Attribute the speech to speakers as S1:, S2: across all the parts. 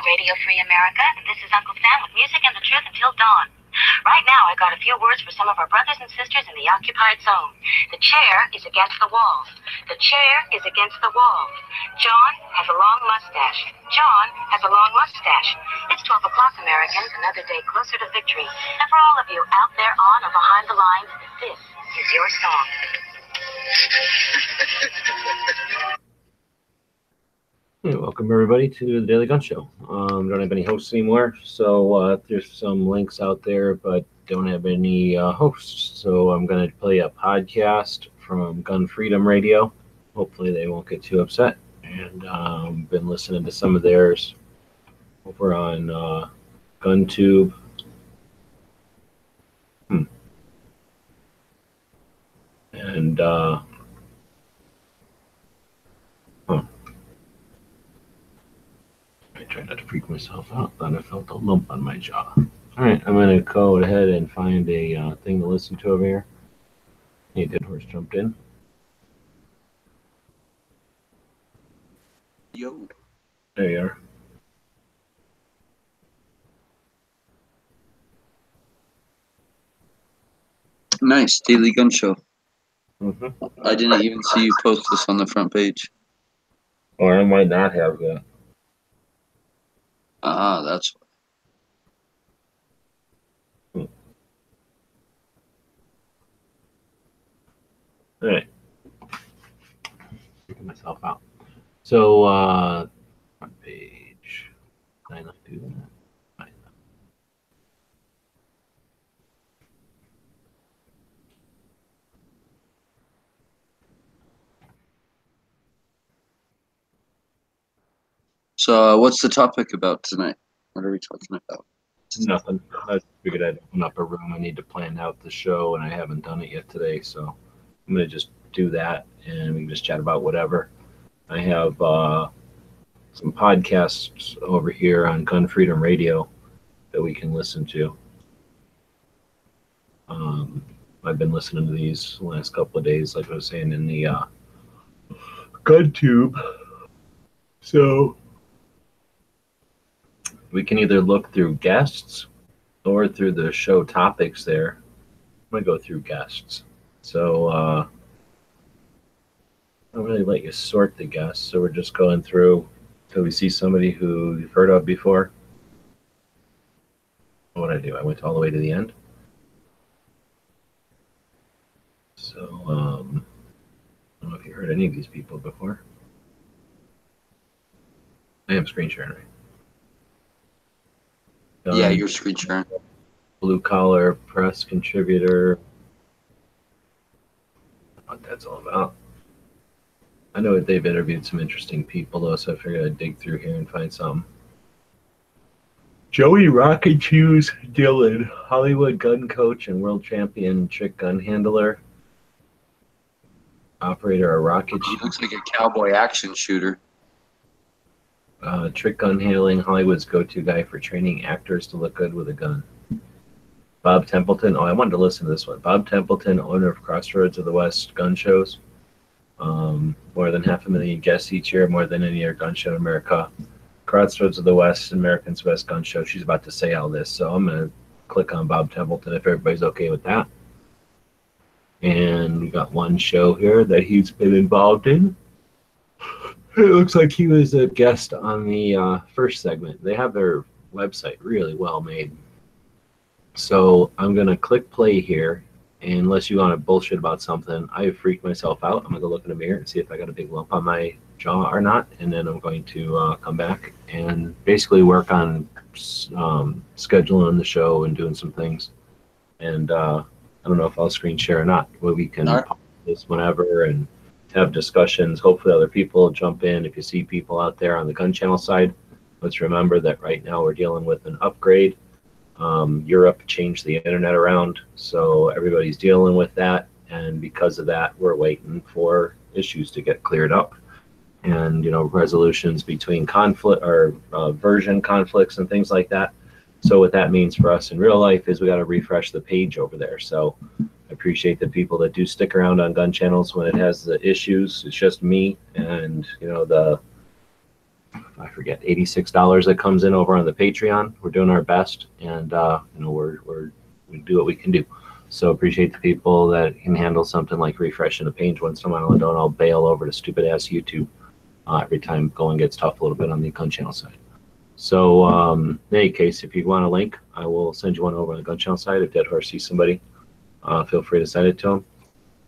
S1: Radio Free America, and this is Uncle Sam with music and the truth until dawn. Right now, I got a few words for some of our brothers and sisters in the occupied zone. The chair is against the wall. The chair is against the wall. John has a long mustache. John has a long mustache. It's 12 o'clock, Americans, another day closer to victory. And for all of you out there on or behind the lines, this is your song.
S2: Hey, welcome everybody to the Daily Gun Show. Don't have any hosts anymore, so there's some links out there, but don't have any hosts. So I'm going to play a podcast from Gun Freedom Radio. Hopefully they won't get too upset. And been listening to some of theirs over on GunTube. And I try not to freak myself out. Thought I felt a lump on my jaw. All right, I'm going to go ahead and find a thing to listen to over here. Hey, Dead Horse jumped in.
S3: Yo.
S2: There you are.
S3: Nice, Daily Gun Show.
S2: Mm-hmm.
S3: I didn't even see you post this on the front page.
S2: Or I might not have yet.
S3: Ah, that's
S2: why. All right. Freaking myself out. So, front page. Did I not do that?
S3: So, what's the topic about tonight? What are we talking about?
S2: Nothing. I figured I'd open up a room. I need to plan out the show, and I haven't done it yet today, so I'm going to just do that, and we can just chat about whatever. I have some podcasts over here on Gun Freedom Radio that we can listen to. I've been listening to these the last couple of days, like I was saying, in the GunTube. So we can either look through guests or through the show topics there. I'm going to go through guests. So I don't really let you sort the guests. So we're just going through till we see somebody who you've heard of before. What did I do? I went all the way to the end. So I don't know if you heard any of these people before. I am screen sharing, right?
S3: Yeah, you're screen sharing.
S2: Blue collar press contributor. What that's all about. I know that they've interviewed some interesting people though, so I figured I'd dig through here and find some. Joey Rocket Shoes Dillon, Hollywood gun coach and world champion trick gun handler. Operator of Rocket
S3: He looks like a cowboy action shooter.
S2: Trick gun handling, Hollywood's go-to guy for training actors to look good with a gun. Bob Templeton. Oh, I wanted to listen to this one. Bob Templeton, owner of Crossroads of the West gun shows. More than 500,000 guests each year, more than any other gun show in America. Crossroads of the West, America's best gun show. She's about to say all this, so I'm going to click on Bob Templeton if everybody's okay with that. And we got one show here that he's been involved in. It looks like he was a guest on the first segment. They have their website really well made. So I'm going to click play here. And unless you want to bullshit about something, I have freaked myself out. I'm going to go look in the mirror and see if I got a big lump on my jaw or not. And then I'm going to come back and basically work on scheduling the show and doing some things. And I don't know if I'll screen share or not. Where we can pause this whenever and have discussions. Hopefully other people jump in. If you see people out there on the gun channel side, let's remember that right now we're dealing with an upgrade. Europe changed the internet around, so everybody's dealing with that, and because of that we're waiting for issues to get cleared up. and resolutions between conflict or version conflicts and things like that. So what that means for us in real life is we got to refresh the page over there. So I appreciate the people that do stick around on gun channels when it has the issues. It's just me and the I forget $86 that comes in over on the Patreon. We're doing our best, and we do what we can do. So appreciate the people that can handle something like refreshing the page once in a while and don't all bail over to stupid ass YouTube every time going gets tough a little bit on the gun channel side. So in any case, if you want a link, I will send you one over on the gun channel side. If Dead Horse sees somebody, feel free to send it to them.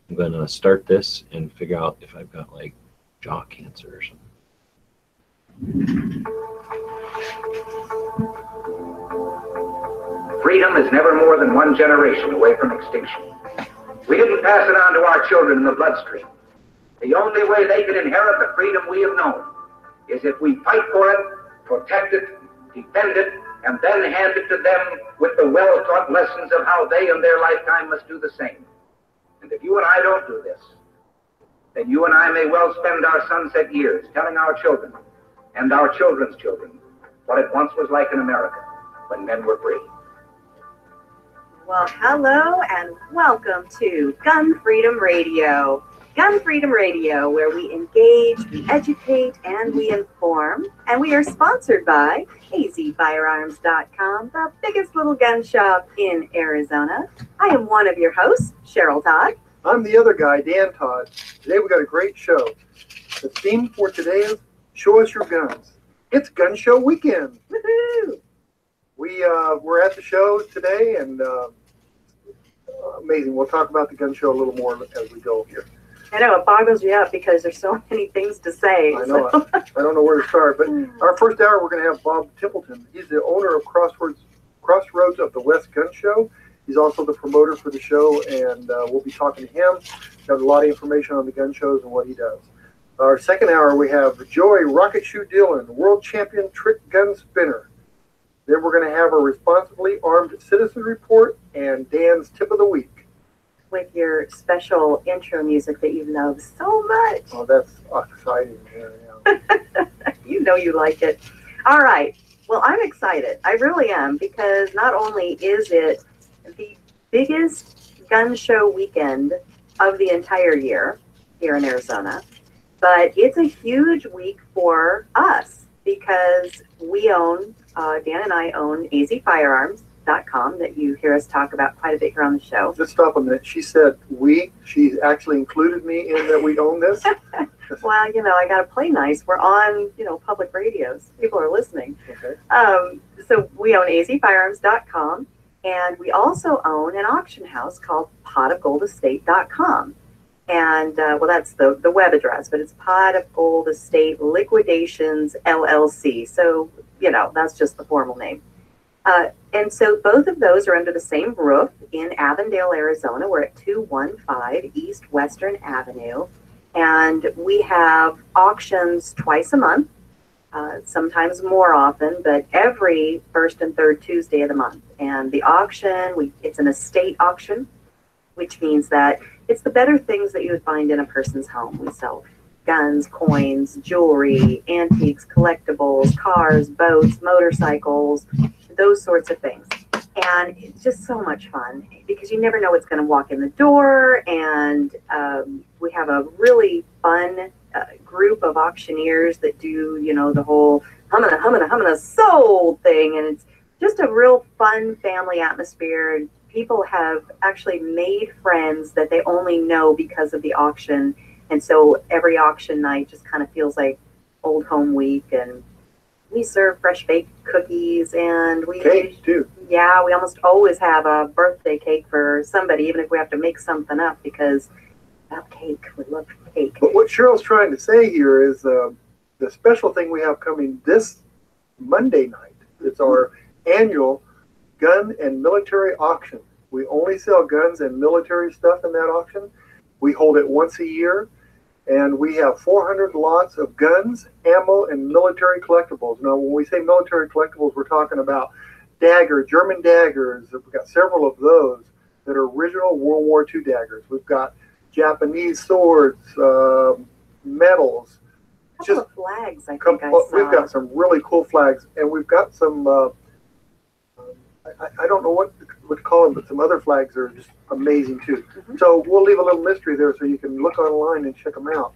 S2: I'm going to start this and figure out if I've got like jaw cancer or something.
S4: Freedom is never more than one generation away from extinction. We didn't pass it on to our children in the bloodstream. The only way they can inherit the freedom we have known is if we fight for it, protect it, defend it, and then hand it to them with the well-taught lessons of how they in their lifetime must do the same. And if you and I don't do this, then you and I may well spend our sunset years telling our children and our children's children what it once was like in America when men were free.
S5: Well, hello and welcome to Gun Freedom Radio. Gun Freedom Radio, where we engage, we educate, and we inform. And we are sponsored by azfirearms.com, the biggest little gun shop in Arizona. I am one of your hosts, Cheryl Todd.
S6: I'm the other guy, Dan Todd. Today we got a great show. The theme for today is Show Us Your Guns. It's Gun Show Weekend.
S5: Woohoo!
S6: We're at the show today, and amazing. We'll talk about the gun show a little more as we go here.
S5: I know, it boggles you up because there's so many things to say.
S6: I know. So. I don't know where to start. But our first hour, we're going to have Bob Templeton. He's the owner of Crossroads of the West Gun Show. He's also the promoter for the show, and we'll be talking to him. Got a lot of information on the gun shows and what he does. Our second hour, we have Joy Rocket Shoe Dillon, world champion trick gun spinner. Then we're going to have our responsibly armed citizen report and Dan's tip of the week.
S5: With your special intro music that you love so much.
S6: Oh, that's exciting. Yeah.
S5: You know you like it. All right. Well, I'm excited. I really am, because not only is it the biggest gun show weekend of the entire year here in Arizona, but it's a huge week for us because we own, Dan and I own azfirearms.com that you hear us talk about quite a bit here on the show.
S6: Just stop a minute. She said we. She actually included me in that we own this.
S5: Well, I got to play nice. We're on, public radios. People are listening.
S6: Okay.
S5: So we own azfirearms.com, and we also own an auction house called potofgoldestate.com. And, that's the web address, but it's Pot of Gold Estate Liquidations, LLC. So, that's just the formal name. And so both of those are under the same roof in Avondale, Arizona. We're at 215 East Western Avenue. And we have auctions twice a month, sometimes more often, but every first and third Tuesday of the month. And the auction, it's an estate auction, which means that it's the better things that you would find in a person's home. We sell guns, coins, jewelry, antiques, collectibles, cars, boats, motorcycles, those sorts of things. And it's just so much fun because you never know what's going to walk in the door. And we have a really fun group of auctioneers that do, the whole humana sold thing. And it's just a real fun family atmosphere. And people have actually made friends that they only know because of the auction. And so every auction night just kind of feels like old home week. And we serve fresh baked cookies, and
S6: cake too.
S5: Yeah, we almost always have a birthday cake for somebody, even if we have to make something up, because about cake, we love cake.
S6: But what Cheryl's trying to say here is the special thing we have coming this Monday night. It's our annual gun and military auction. We only sell guns and military stuff in that auction. We hold it once a year. And we have 400 lots of guns, ammo, and military collectibles. Now, when we say military collectibles, we're talking about German daggers. We've got several of those that are original World War II daggers. We've got Japanese swords, medals,
S5: couple of flags, I think I
S6: Well,
S5: saw.
S6: we've got some really cool flags, and we've got some, I don't know what to call them, but some other flags are just amazing too. So we'll leave a little mystery there so you can look online and check them out.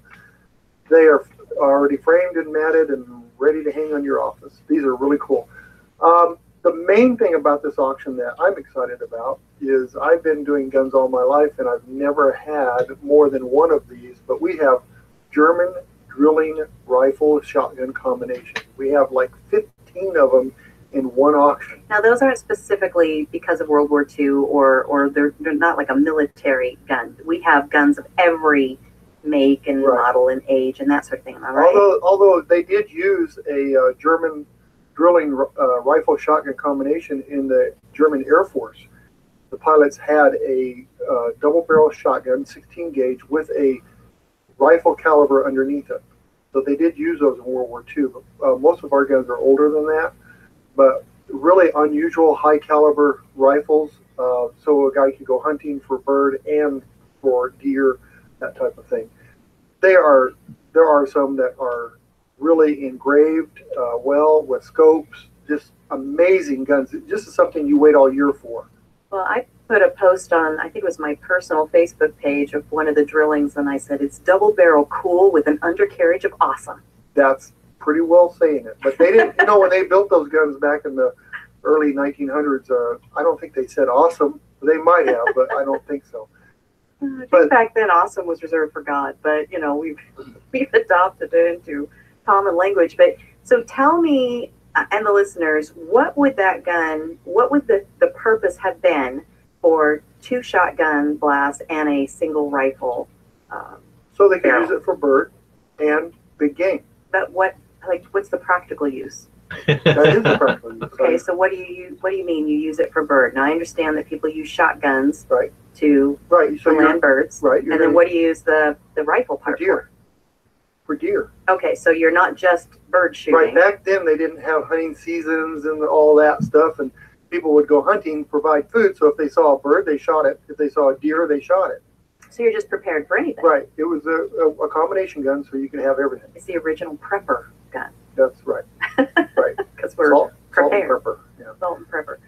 S6: They are already framed and matted and ready to hang on your office. These are really cool. The main thing about this auction that I'm excited about is I've been doing guns all my life, and I've never had more than one of these, but we have German drilling rifle shotgun combination. We have like 15 of them in one auction.
S5: Now, those aren't specifically because of World War II, or they're not like a military gun. We have guns of every make and model and age and that sort of thing. Am I right?
S6: Although they did use a German drilling rifle shotgun combination in the German Air Force. The pilots had a double barrel shotgun, 16 gauge, with a rifle caliber underneath it. So they did use those in World War II. But, most of our guns are older than that, but really unusual high caliber rifles. So a guy could go hunting for bird and for deer, that type of thing. There are some that are really engraved well with scopes, just amazing guns. This is something you wait all year for.
S5: Well, I put a post on, I think it was my personal Facebook page of one of the drillings, and I said, it's double barrel cool with an undercarriage of awesome.
S6: That's pretty well saying it. But they didn't, when they built those guns back in the early 1900s, I don't think they said awesome. They might have, but I don't think so.
S5: I think back then awesome was reserved for God, but we've adopted it into common language. But so tell me and the listeners, what would that gun, what would the purpose have been for 2 shotgun blasts and a single rifle?
S6: So they could use it for bird and big game.
S5: But what's the practical use?
S6: That is the practical use.
S5: Okay, so what do you mean you use it for bird? Now I understand that people use shotguns to land birds.
S6: Right.
S5: And then what do you use the rifle part for?
S6: For deer.
S5: Okay, so you're not just bird shooting.
S6: Right, back then they didn't have hunting seasons and all that stuff, and people would go hunting, provide food, so if they saw a bird, they shot it. If they saw a deer, they shot it.
S5: So you're just prepared for anything.
S6: Right, it was a combination gun, so you could have everything.
S5: It's the original prepper gun.
S6: That's right. Right.
S5: Because we're prepared.
S6: Salt and pepper. Yeah.
S5: Salt and pepper.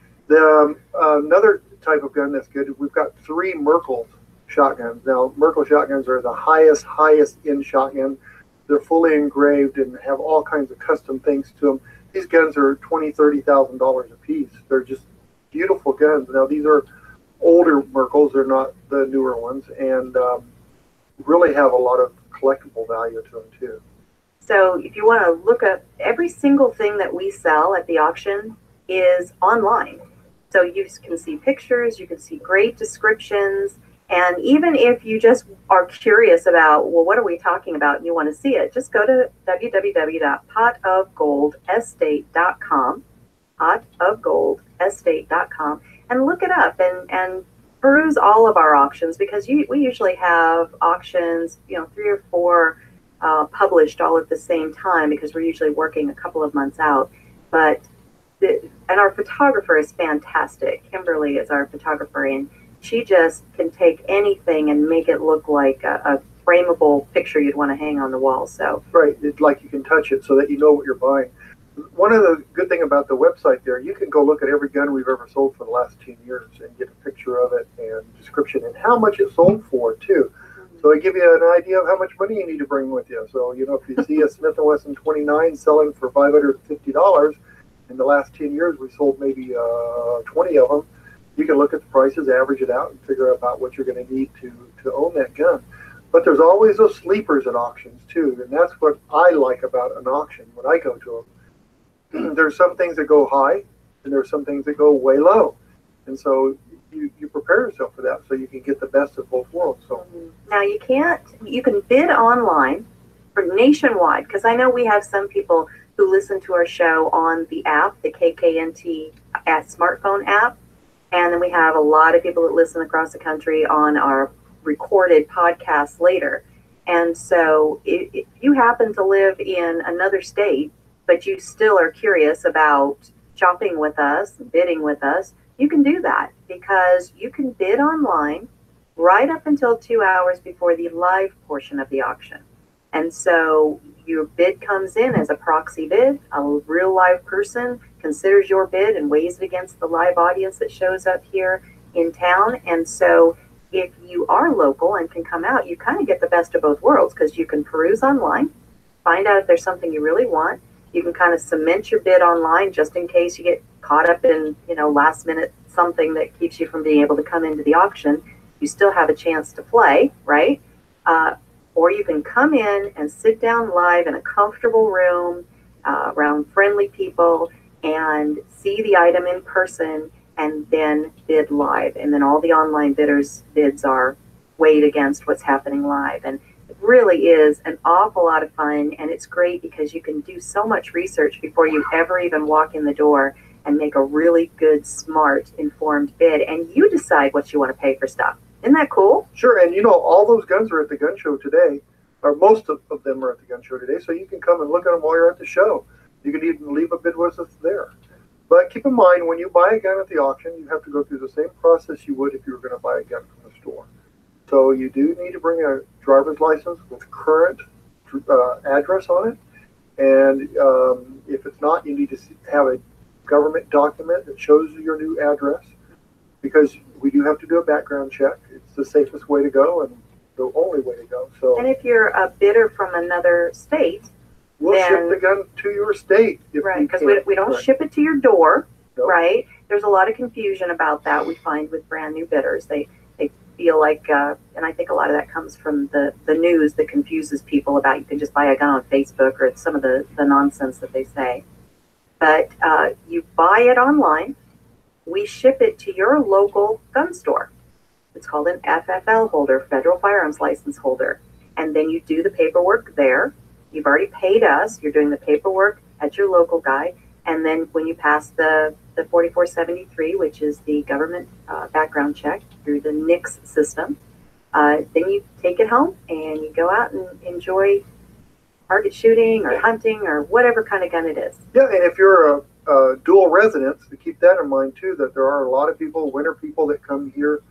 S6: Another type of gun that's good, we've got 3 Merkel shotguns. Now, Merkel shotguns are the highest end shotgun. They're fully engraved and have all kinds of custom things to them. These guns are $20,000, $30,000 a piece. They're just beautiful guns. Now, these are older Merkels. They're not the newer ones, and really have a lot of collectible value to them, too.
S5: So if you want to look up, every single thing that we sell at the auction is online. So you can see pictures, you can see great descriptions, and even if you just are curious about, well, what are we talking about, and you want to see it, just go to www.potofgoldestate.com, potofgoldestate.com, and look it up and peruse all of our auctions, because we usually have auctions, 3 or 4 published all at the same time, because we're usually working a couple of months out. And our photographer is fantastic. Kimberly is our photographer, and she just can take anything and make it look like a frameable picture you'd want to hang on the wall. So
S6: right, it's like you can touch it so that you know what you're buying. One of the good thing about the website there, you can go look at every gun we've ever sold for the last 10 years and get a picture of it and description and how much it sold for too. So they give you an idea of how much money you need to bring with you. So, if you see a Smith & Wesson 29 selling for $550, in the last 10 years we sold maybe 20 of them, you can look at the prices, average it out, and figure out about what you're going to need to own that gun. But there's always those sleepers at auctions too, and that's what I like about an auction when I go to them. There's some things that go high, and there's some things that go way low. And so you prepare yourself for that so you can get the best of both worlds. So
S5: now you can bid online for nationwide, because I know we have some people who listen to our show on the app, the KKNT smartphone app, and then we have a lot of people that listen across the country on our recorded podcast later. And so if you happen to live in another state, but you still are curious about shopping with us, bidding with us, you can do that, because you can bid online right up until 2 hours before the live portion of the auction. And so your bid comes in as a proxy bid. A real live person considers your bid and weighs it against the live audience that shows up here in town. And so if you are local and can come out, you kind of get the best of both worlds, because you can peruse online, find out if there's something you really want. You can kind of cement your bid online just in case you get caught up in, last minute something that keeps you from being able to come into the auction. You still have a chance to play, right? Or you can come in and sit down live in a comfortable room around friendly people and see the item in person and then bid live. And then all the online bids are weighed against what's happening live. And it really is an awful lot of fun. And it's great because you can do so much research before you ever even walk in the door and make a really good, smart, informed bid. And you decide what you want to pay for stuff. Isn't that cool?
S6: Sure, and all those guns are at the gun show today, or most of them are at the gun show today, so you can come and look at them while you're at the show. You can even leave a bid with us there. But keep in mind, when you buy a gun at the auction, you have to go through the same process you would if you were going to buy a gun from the store. So you do need to bring a driver's license with current address on it, and if it's not, you need to have a government document that shows your new address, because we do have to do a background check. It's the safest way to go and the only way to go. So,
S5: and if you're a bidder from another state,
S6: we'll ship the gun to your state.
S5: Right, because we don't ship it to your door, right? There's a lot of confusion about that we find with brand new bidders. They feel like, and I think a lot of that comes from the news that confuses people about you can just buy a gun on Facebook or some of the nonsense that they say. But you buy it online. We ship it to your local gun store. It's called an FFL holder, Federal Firearms License holder. And then you do the paperwork there. You've already paid us. You're doing the paperwork at your local guy. And then when you pass the 4473, which is the government background check through the NICS system, then you take it home and you go out and enjoy target shooting or hunting or whatever kind of gun it is.
S6: Yeah, and if you're a dual residents, to keep that in mind too, that there are a lot of winter people that come here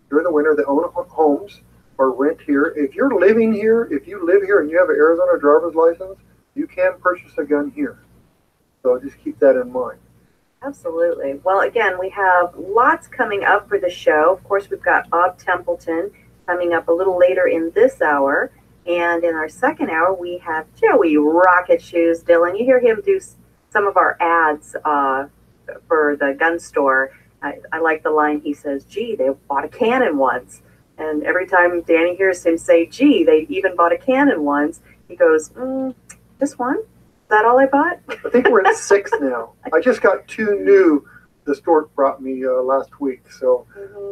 S6: during the winter that own homes or rent here. If you're living here, if you live here and you have an Arizona driver's license, you can purchase a gun here. So just keep that in mind.
S5: Absolutely. Well, again, we have lots coming up for the show. Of course, we've got Bob Templeton coming up a little later in this hour. And in our second hour, we have Joey Rocket Shoes Dillon. You hear him do some of our ads for the gun store. I like the line he says, gee, they bought a cannon once. And every time Danny hears him say, gee, they even bought a cannon once, he goes, just one? Is that all I bought?
S6: I think we're at 6 now. I just got 2 new the store brought me last week. So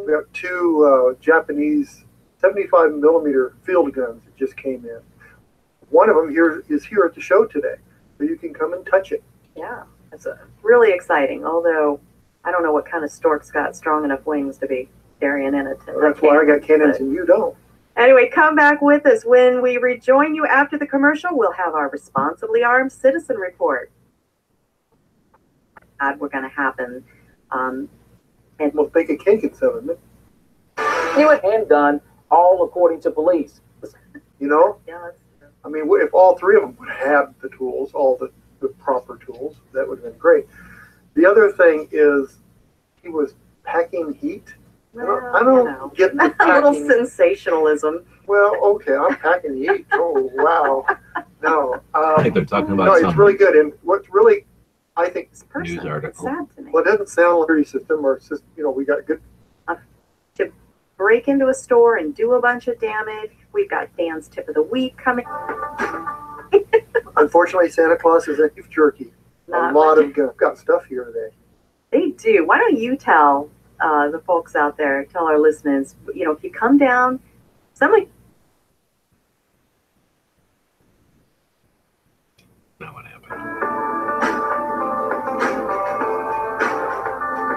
S6: we got 2 Japanese 75 millimeter field guns that just came in. One of them is here at the show today, so you can come and touch it.
S5: Yeah, it's really exciting, although I don't know what kind of stork's got strong enough wings to be carrying in it.
S6: That's why I got cannons and you don't.
S5: Anyway, come back with us. When we rejoin you after the commercial, we'll have our Responsibly Armed Citizen Report. We're going to happen.
S6: And we'll bake a cake at 7 minutes.
S7: New handgun, all according to police.
S6: Yeah. I mean, if all 3 of them would have the tools, all the proper tools, that would have been great. The other thing is he was packing heat.
S5: Well,
S6: I don't get the packing.
S5: A little sensationalism.
S6: Well, okay, I'm packing heat. Oh, wow. No.
S2: I think they're talking about
S6: no,
S2: something.
S6: it's really good. And what's really, I think,
S2: News article.
S5: Sad to me.
S6: well, it doesn't sound like a system or system. We got good.
S5: To break into a store and do a bunch of damage. We've got Dan's Tip of the Week coming.
S6: Unfortunately, Santa Claus is a beef jerky.
S5: Not
S6: a lot
S5: much.
S6: of got stuff here today.
S5: They do. Why don't you tell the folks out there, tell our listeners, if you come down, somebody.
S2: Now what happened?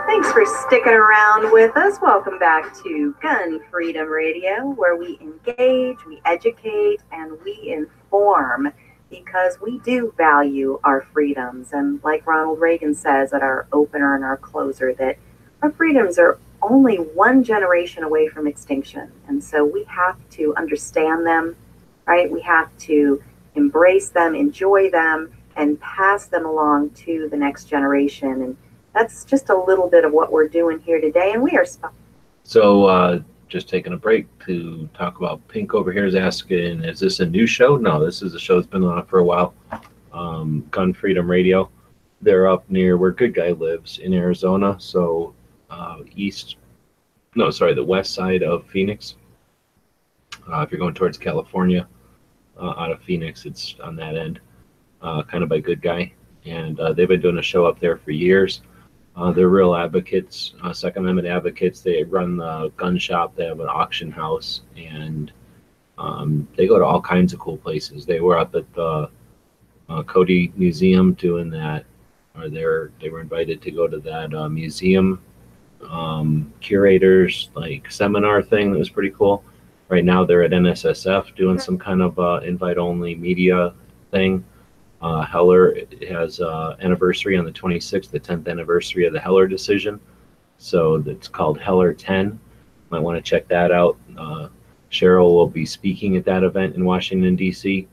S5: Thanks for sticking around with us. Welcome back to Gun Freedom Radio, where we engage, we educate, and we inform, because we do value our freedoms. And like Ronald Reagan says at our opener and our closer, that our freedoms are only one generation away from extinction. And so we have to understand them, right? We have to embrace them, enjoy them, and pass them along to the next generation. And that's just a little bit of what we're doing here today. And we are
S2: So just taking a break to talk about Pink over here is asking, is this a new show? No, this is a show that's been on for a while. Gun Freedom Radio. They're up near where Good Guy lives in Arizona. So the west side of Phoenix. If you're going towards California, out of Phoenix, it's on that end, kind of by Good Guy. And they've been doing a show up there for years. They're real advocates, Second Amendment advocates. They run the gun shop. They have an auction house, and they go to all kinds of cool places. They were up at the Cody Museum doing that, or they were invited to go to that museum curators like seminar thing that was pretty cool. Right now they're at NSSF doing some kind of invite-only media thing. Heller has anniversary on the 26th, the 10th anniversary of the Heller decision. So it's called Heller 10. Might want to check that out. Cheryl will be speaking at that event in Washington, D.C.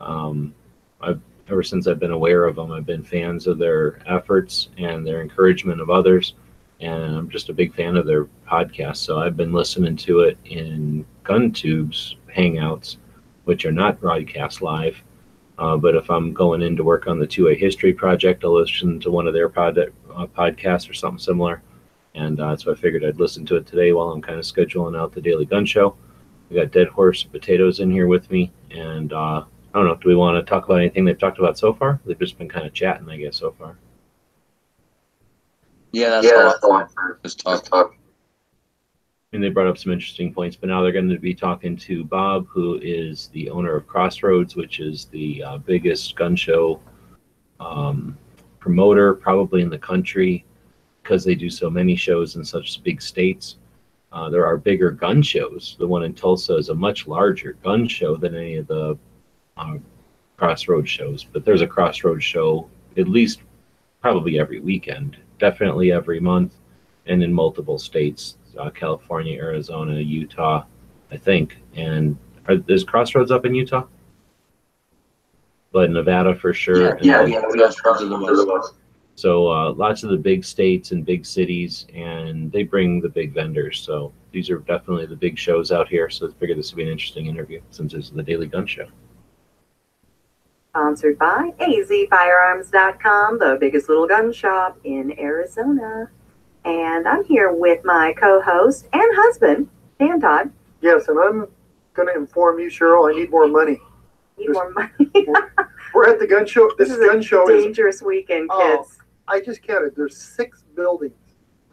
S2: Ever since I've been aware of them, I've been fans of their efforts and their encouragement of others. And I'm just a big fan of their podcast. So I've been listening to it in GunTube's Hangouts, which are not broadcast live. But if I'm going in to work on the 2A History Project, I'll listen to one of their podcasts or something similar. And so I figured I'd listen to it today while I'm kind of scheduling out the Daily Gun Show. We got Dead Horse Potatoes in here with me. And I don't know, do we want to talk about anything they've talked about so far? They've just been kind of chatting, I guess, so far.
S3: Yeah, that's all I've heard. Just talk.
S2: And they brought up some interesting points, but now they're going to be talking to Bob, who is the owner of Crossroads, which is the biggest gun show promoter probably in the country, because they do so many shows in such big states. There are bigger gun shows. The one in Tulsa is a much larger gun show than any of the Crossroads shows, but there's a Crossroads show at least probably every weekend, definitely every month, and in multiple states. California, Arizona, Utah, I think. And is Crossroads up in Utah? But Nevada for sure.
S3: Yeah, Crossroads in the west.
S2: So lots of the big states and big cities, and they bring the big vendors. So these are definitely the big shows out here. So I figured this would be an interesting interview since it's the Daily Gun Show.
S5: sponsored by azfirearms.com, the biggest little gun shop in Arizona. And I'm here with my co-host and husband, Dan Todd.
S6: Yes, and I'm going to inform you, Cheryl, I need more money.
S5: Need more money.
S6: We're at the gun show. This gun show is
S5: dangerous weekend,
S6: oh,
S5: kids.
S6: I just counted. There's 6 buildings.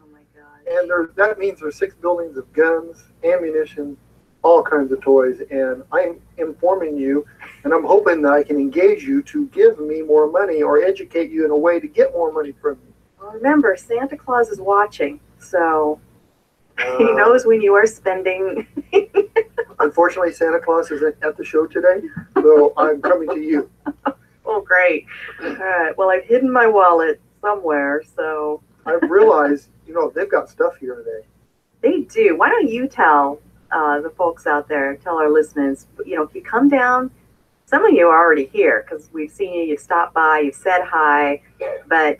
S5: Oh my God.
S6: And that means there's 6 buildings of guns, ammunition, all kinds of toys. And I'm informing you, and I'm hoping that I can engage you to give me more money or educate you in a way to get more money from me.
S5: Well, remember, Santa Claus is watching, so he knows when you are spending.
S6: Unfortunately, Santa Claus isn't at the show today, so I'm coming to you.
S5: Oh, great. All right. Well, I've hidden my wallet somewhere, so.
S6: I've realized, they've got stuff here today.
S5: They do. Why don't you tell the folks out there, tell our listeners, if you come down, some of you are already here because we've seen you, you've stopped by, you've said hi, but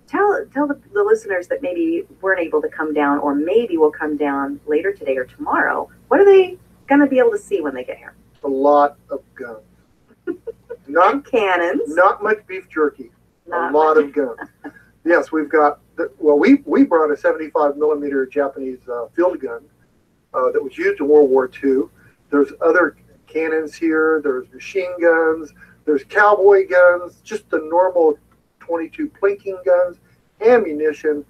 S5: tell the listeners that maybe weren't able to come down or maybe will come down later today or tomorrow. What are they going to be able to see when they get here?
S6: A lot of guns. Not
S5: cannons.
S6: Not much beef jerky.
S5: Not
S6: a lot of guns. Yes, we've got, we brought a 75 millimeter Japanese field gun that was used in World War II. There's other cannons here. There's machine guns. There's cowboy guns, just the normal 22 plinking guns, ammunition.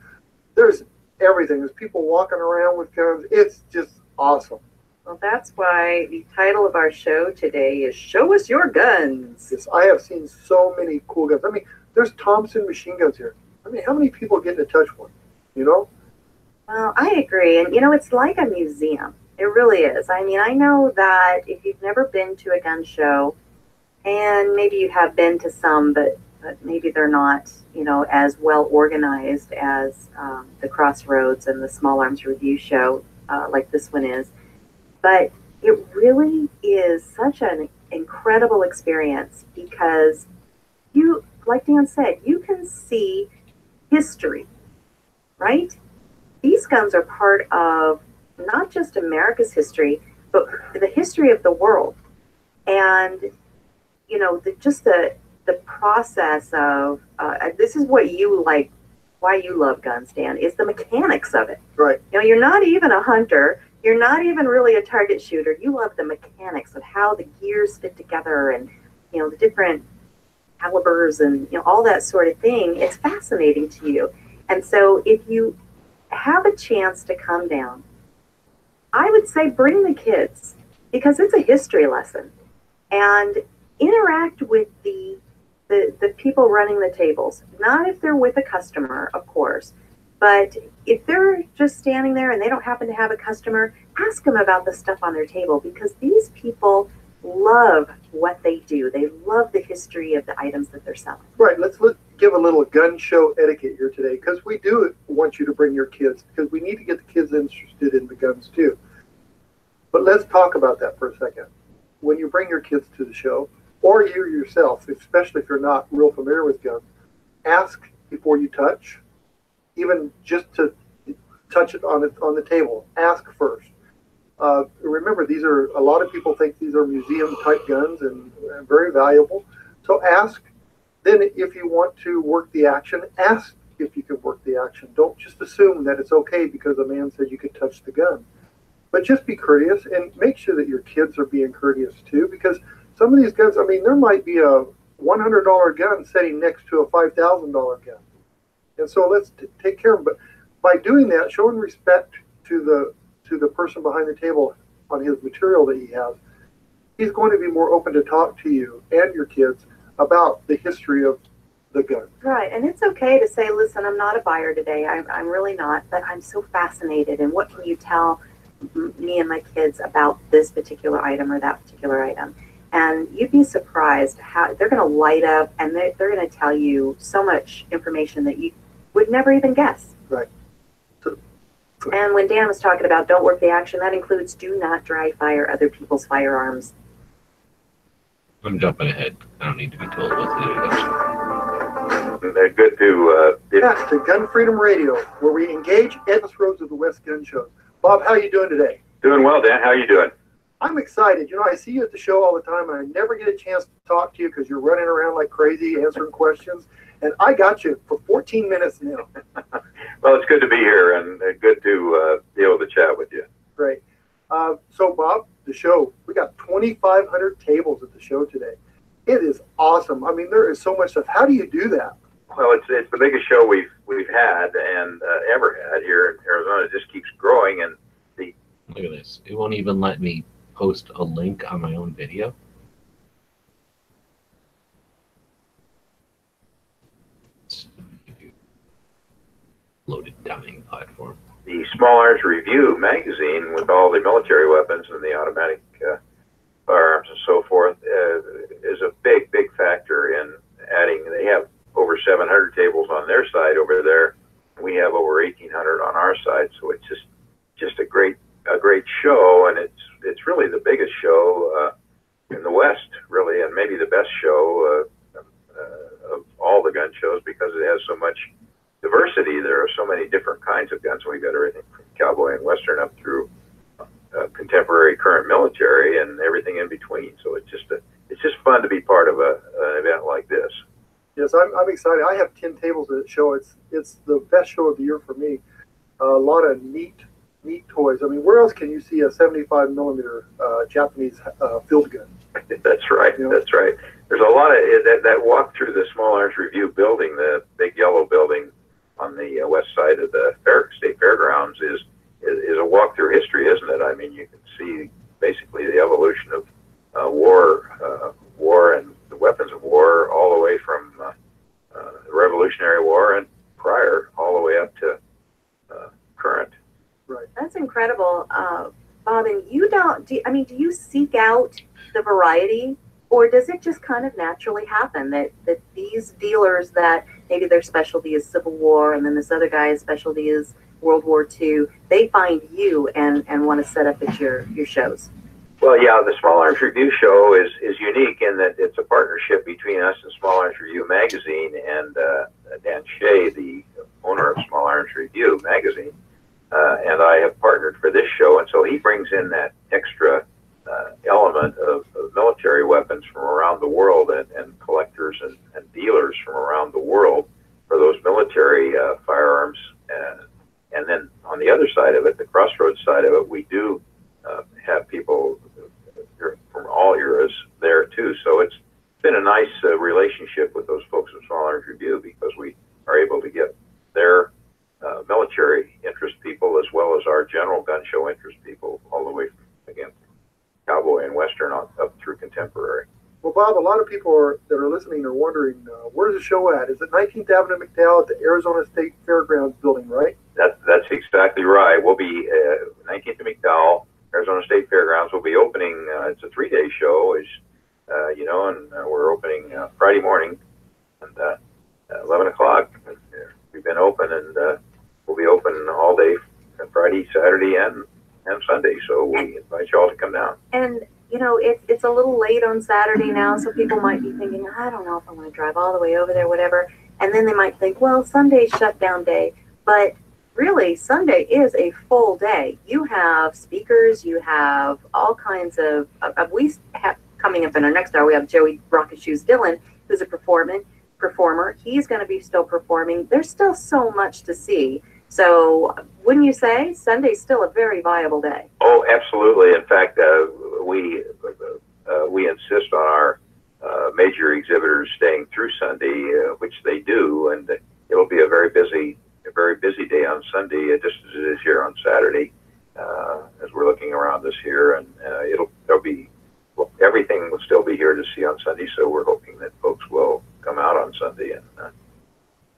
S6: There's everything. There's people walking around with guns. It's just awesome.
S5: Well, that's why the title of our show today is Show Us Your Guns.
S6: Yes, I have seen so many cool guns. I mean, there's Thompson machine guns here. I mean, how many people get to touch one,
S5: Well, I agree. And, it's like a museum. It really is. I mean, I know that if you've never been to a gun show, and maybe you have been to some, but maybe they're not, as well organized as the Crossroads and the Small Arms Review show like this one is. But it really is such an incredible experience because you, like Dan said, you can see history, right? These guns are part of not just America's history, but the history of the world. And, you know, the process of, this is what you like, why you love guns, Dan, is the mechanics of it.
S6: Right.
S5: You know, you're not even a hunter. You're not even really a target shooter. You love the mechanics of how the gears fit together and, you know, the different calibers and, you know, all that sort of thing. It's fascinating to you. And so if you have a chance to come down, I would say bring the kids because it's a history lesson and interact with the people running the tables. Not if they're with a customer, of course, but if they're just standing there and they don't happen to have a customer, ask them about the stuff on their table because these people love what they do. They love the history of the items that they're selling.
S6: Right. Let's give a little gun show etiquette here today because we do want you to bring your kids because we need to get the kids interested in the guns too. But let's talk about that for a second. When you bring your kids to the show, or you yourself, especially if you're not real familiar with guns, ask before you touch, even just to touch it on the table. Ask first. Remember, these are, a lot of people think these are museum type guns and very valuable. So ask. Then if you want to work the action, ask if you can work the action. Don't just assume that it's okay because a man said you could touch the gun. But just be courteous and make sure that your kids are being courteous too, because some of these guns, I mean, there might be a $100 gun sitting next to a $5,000 gun. And so let's take care of them. But by doing that, showing respect to the person behind the table on his material that he has, he's going to be more open to talk to you and your kids about the history of the gun.
S5: Right, and it's okay to say, listen, I'm not a buyer today. I'm really not, but I'm so fascinated. And what can you tell me and my kids about this particular item or that particular item? And you'd be surprised how they're going to light up and they're going to tell you so much information that you would never even guess.
S6: Right.
S5: And when Dan was talking about don't work the action, that includes do not dry fire other people's firearms.
S2: I'm jumping ahead. I don't need to be told what to do.
S8: They're good to...
S6: Yes, to Gun Freedom Radio, where we engage endless roads of the West gun shows. Bob, how are you doing today?
S8: Doing well, Dan. How are you doing?
S6: I'm excited. You know, I see you at the show all the time, and I never get a chance to talk to you because you're running around like crazy answering questions. And I got you for 14 minutes now.
S8: Well, it's good to be here and good to be able to chat with you.
S6: Great. So, Bob, the show, we got 2,500 tables at the show today. It is awesome. I mean, there is so much stuff. How do you do that?
S8: Well, it's the biggest show we've had and ever had here in Arizona. It just keeps growing. And
S2: Look at this. It won't even let me post a link on my own video. Loaded dying platform.
S8: the Small Arms Review magazine with all the military weapons and the automatic firearms and so forth is a big factor in adding. They have over 700 tables on their side over there. We have over 1,800 on our side, so it's just a great show, and it's really the biggest show in the West, really, and maybe the best show of all the gun shows because it has so much diversity. There are so many different kinds of guns. We've got everything from cowboy and western up through contemporary current military and everything in between. So it's just fun to be part of an event like this.
S6: Yes, I'm excited. I have 10 tables at the show. It's the best show of the year for me. A lot of neat toys. I mean, where else can you see a 75 millimeter Japanese field gun?
S8: That's right.
S6: You know? That's
S8: right. There's a lot of that walk through the Small Arms Review building, the big yellow building on the west side of the State Fairgrounds is a walk through history, isn't it? I mean, you can see basically the evolution of war and the weapons of war, all the way from the Revolutionary War and prior, all the way up to current.
S6: Right.
S5: That's incredible, Bob. And do you seek out the variety, or does it just kind of naturally happen that these dealers that maybe their specialty is Civil War and then this other guy's specialty is World War II, they find you and want to set up at your shows?
S8: Well, yeah, the Small Arms Review show is unique in that it's a partnership between us and Small Arms Review magazine, and Dan Shea, the owner of Small Arms Review magazine, and I have partnered for this show, and so he brings in that extra element of military weapons from around the world, and collectors and dealers from around the world for those military firearms. And then on the other side of it, the Crossroads side of it, we do have people from all eras there too. So it's been a nice relationship with those folks at Small Arms Review, because we are able to get their military interest people as well as our general gun show interest people, all the way from, again, cowboy and western up through contemporary.
S6: Well, Bob, a lot of people that are listening are wondering, where's the show at? Is it 19th Avenue McDowell at the Arizona State Fairgrounds building, right?
S8: That's exactly right. We'll be 19th and McDowell, Arizona State Fairgrounds. We'll be opening. It's a 3-day show, as you know, and we're opening Friday morning and 11 o'clock. We've been open, and we'll be open all day Friday, Saturday, and Sunday. So we invite you all to come down.
S5: And you know, it's a little late on Saturday now, so people might be thinking, I don't know if I want to drive all the way over there, whatever. And then they might think, well, Sunday's shutdown day. But really, Sunday is a full day. You have speakers, you have all kinds of we have coming up in our next hour, we have Joey Rocket Shoes Dillon, who's a performer. He's going to be still performing. There's still so much to see. So wouldn't you say Sunday's still a very viable day?
S8: Oh, absolutely. In fact, we insist on our major exhibitors staying through Sunday, which they do, and it'll be a very busy day on Sunday, just as it is here on Saturday, as we're looking around this here, and everything will still be here to see on Sunday. So we're hoping that folks will come out on Sunday and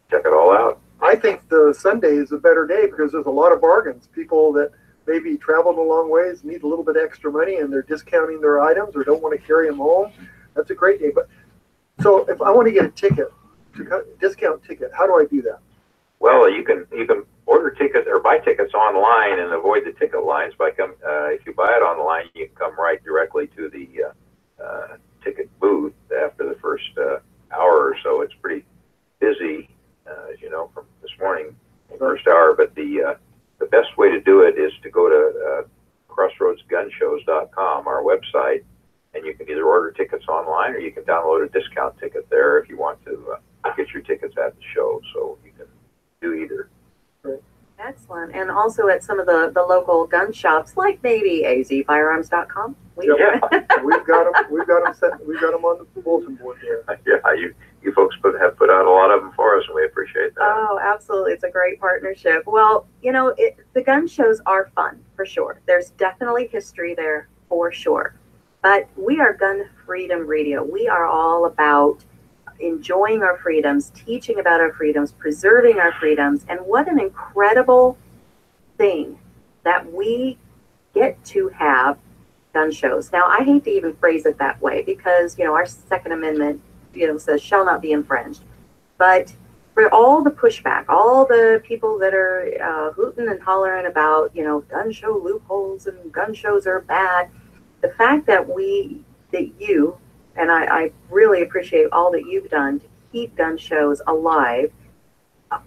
S8: check it all out.
S6: I think the Sunday is a better day because there's a lot of bargains. People that maybe traveled a long ways, need a little bit extra money, and they're discounting their items or don't want to carry them home. That's a great day. But so if I want to get a ticket, discount ticket, how do I do that?
S8: Well, you can order tickets or buy tickets online and avoid the ticket lines by if you buy it online, you can come right directly to the ticket booth after the first hour or so. It's pretty busy, as you know, from this morning, first hour. But the best way to do it is to go to crossroadsgunshows.com, our website, and you can either order tickets online or you can download a discount ticket there if you want to get your tickets at the show. So you can do either.
S5: Excellent. And also at some of the local gun shops, like maybe azfirearms.com.
S6: We've got them. We've got them on the bulletin board there.
S8: Yeah, you folks have put out a lot of them for us, and we appreciate that.
S5: Oh, absolutely. It's a great partnership. Well, you know, the gun shows are fun, for sure. There's definitely history there, for sure. But we are Gun Freedom Radio. We are all about enjoying our freedoms, teaching about our freedoms, preserving our freedoms, and what an incredible thing that we get to have gun shows. Now, I hate to even phrase it that way because, you know, our Second Amendment, you know, says shall not be infringed. But for all the pushback, all the people that are hooting and hollering about, you know, gun show loopholes and gun shows are bad, the fact that you, and I really appreciate all that you've done to keep gun shows alive,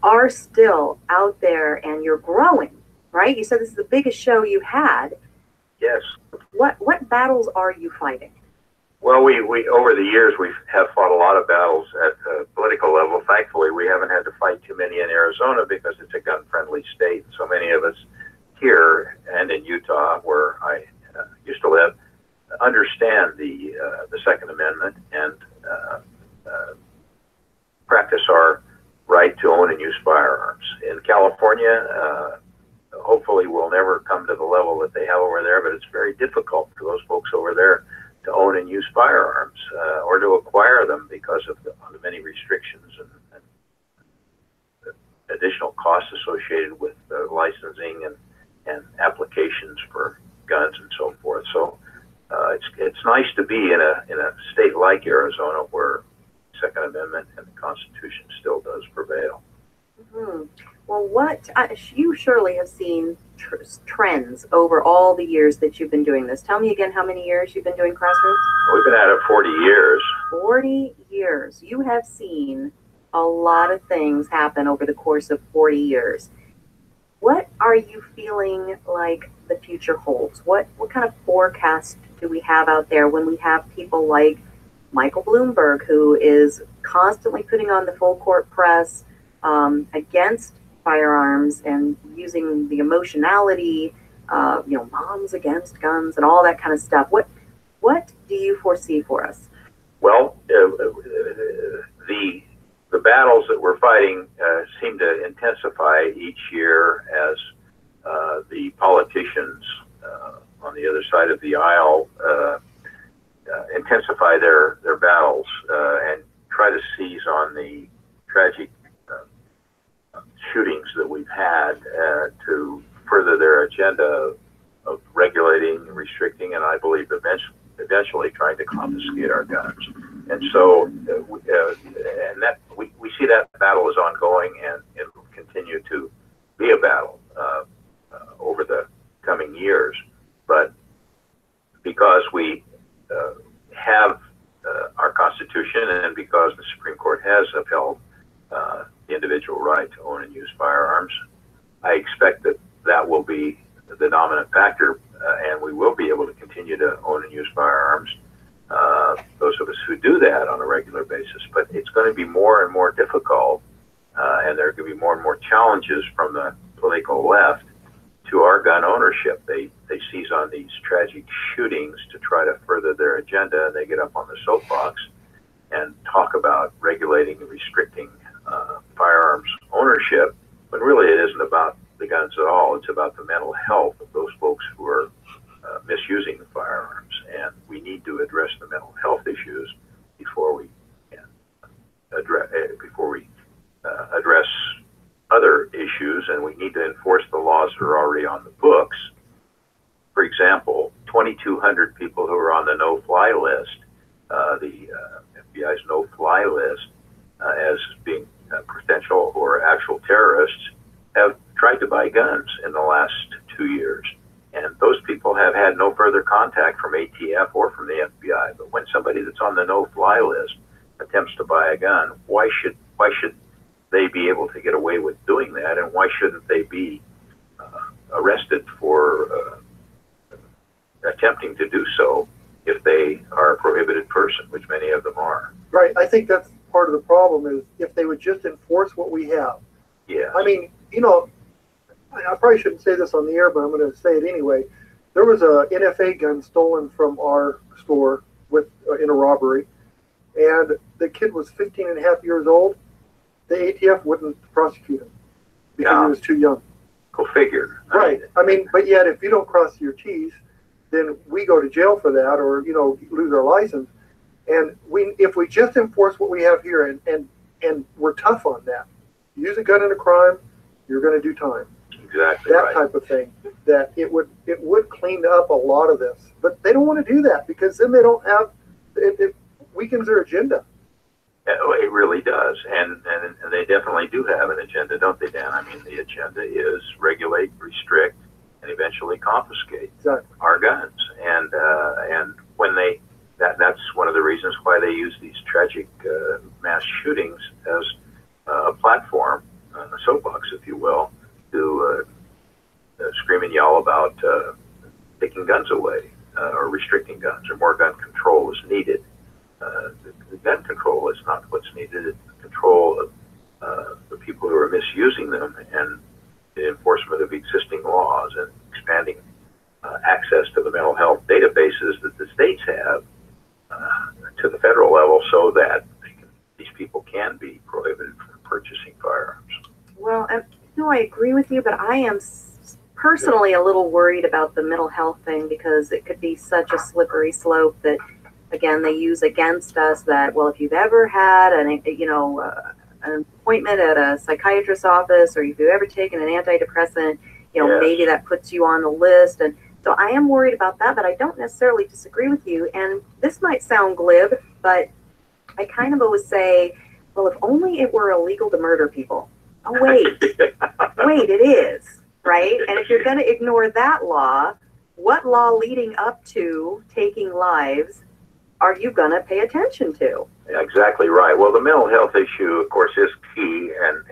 S5: are still out there and you're growing, right? You said this is the biggest show you had.
S8: Yes.
S5: What battles are you fighting?
S8: Well, we over the years we have fought a lot of battles at the political level. Thankfully, we haven't had to fight too many in Arizona because it's a gun-friendly state. So many of us here and in Utah, where I used to live, understand the Second Amendment and practice our right to own and use firearms. In California, hopefully we'll never come to the level that they have over there, but it's very difficult for those folks over there to own and use firearms or to acquire them because of the many restrictions and additional costs associated with licensing and applications for guns and so forth. So it's nice to be in a state like Arizona where Second Amendment and the Constitution still does prevail.
S5: Mm-hmm. Well, you surely have seen trends over all the years that you've been doing this? Tell me again how many years you've been doing Crossroads?
S8: We've been at it 40 years.
S5: 40 years. You have seen a lot of things happen over the course of 40 years. What are you feeling like the future holds? What kind of forecast do we have out there when we have people like Michael Bloomberg, who is constantly putting on the full court press against firearms and using the emotionality, moms against guns and all that kind of stuff? What do you foresee for us?
S8: Well, the battles that we're fighting seem to intensify each year as the politicians on the other side of the aisle intensify their battles and try to seize on the tragic shootings that we've had to further their agenda of regulating, restricting, and I believe eventually trying to confiscate our guns. And so, and that we see that battle is ongoing, and it will continue to be a battle over the coming years. But because we have our Constitution, and because the Supreme Court has upheld the individual right to own and use firearms, I expect that will be the dominant factor, and we will be able to continue to own and use firearms, those of us who do that on a regular basis. But it's going to be more and more difficult, and there are going to be more and more challenges from the political left to our gun ownership. They seize on these tragic shootings to try to further their agenda. They get up on the soapbox and talk about regulating and restricting firearms ownership, when really it isn't about the guns at all. It's about the mental health of those folks who are misusing the firearms, and we need to address the mental health issues before we address other issues, and we need to enforce the laws that are already on the books. For example, 2,200 people who are on the no-fly list, the FBI's no-fly list, as being potential or actual terrorists, have tried to buy guns in the last 2 years. And those people have had no further contact from ATF or from the FBI. But when somebody that's on the no-fly list attempts to buy a gun, why should they be able to get away with doing that? And why shouldn't they be arrested for attempting to do so if they are a prohibited person, which many of them are?
S6: Right. I think that's part of the problem, is if they would just enforce what we have.
S8: Yeah.
S6: I mean, I probably shouldn't say this on the air, but I'm going to say it anyway. There was a NFA gun stolen from our store in a robbery, and the kid was 15 and a half years old. The ATF wouldn't prosecute him because he was too young.
S8: Go figure.
S6: Right. I mean, but yet if you don't cross your T's, then we go to jail for that, or lose our license. And if we just enforce what we have here, and we're tough on that, use a gun in a crime, you're going to do time.
S8: Exactly.
S6: That type of thing. That it would clean up a lot of this, but they don't want to do that, because then they don't have it weakens their agenda.
S8: It really does, and they definitely do have an agenda, don't they, Dan? I mean, the agenda is regulate, restrict, and eventually confiscate our guns. And when that's one of the reasons why they use these tragic mass shootings as a platform, a soapbox, if you will, to scream and yell about taking guns away or restricting guns, or more gun control is needed. The gun control is not what's needed. It's the control of the people who are misusing them, and the enforcement of existing laws, and expanding access to the mental health databases that the states have to the federal level, so that these people can be prohibited from purchasing firearms.
S5: Well, I agree with you, but I am personally a little worried about the mental health thing, because it could be such a slippery slope that, again, they use against us that, well, if you've ever had an appointment at a psychiatrist's office, or if you've ever taken an antidepressant, maybe that puts you on the list. And so I am worried about that, but I don't necessarily disagree with you. And this might sound glib, but I kind of always say, well, if only it were illegal to murder people. Oh, wait, it is. right? And if you're going to ignore that law, what law leading up to taking lives are you going to pay attention to?
S8: Exactly right. Well, the mental health issue, of course, is key, and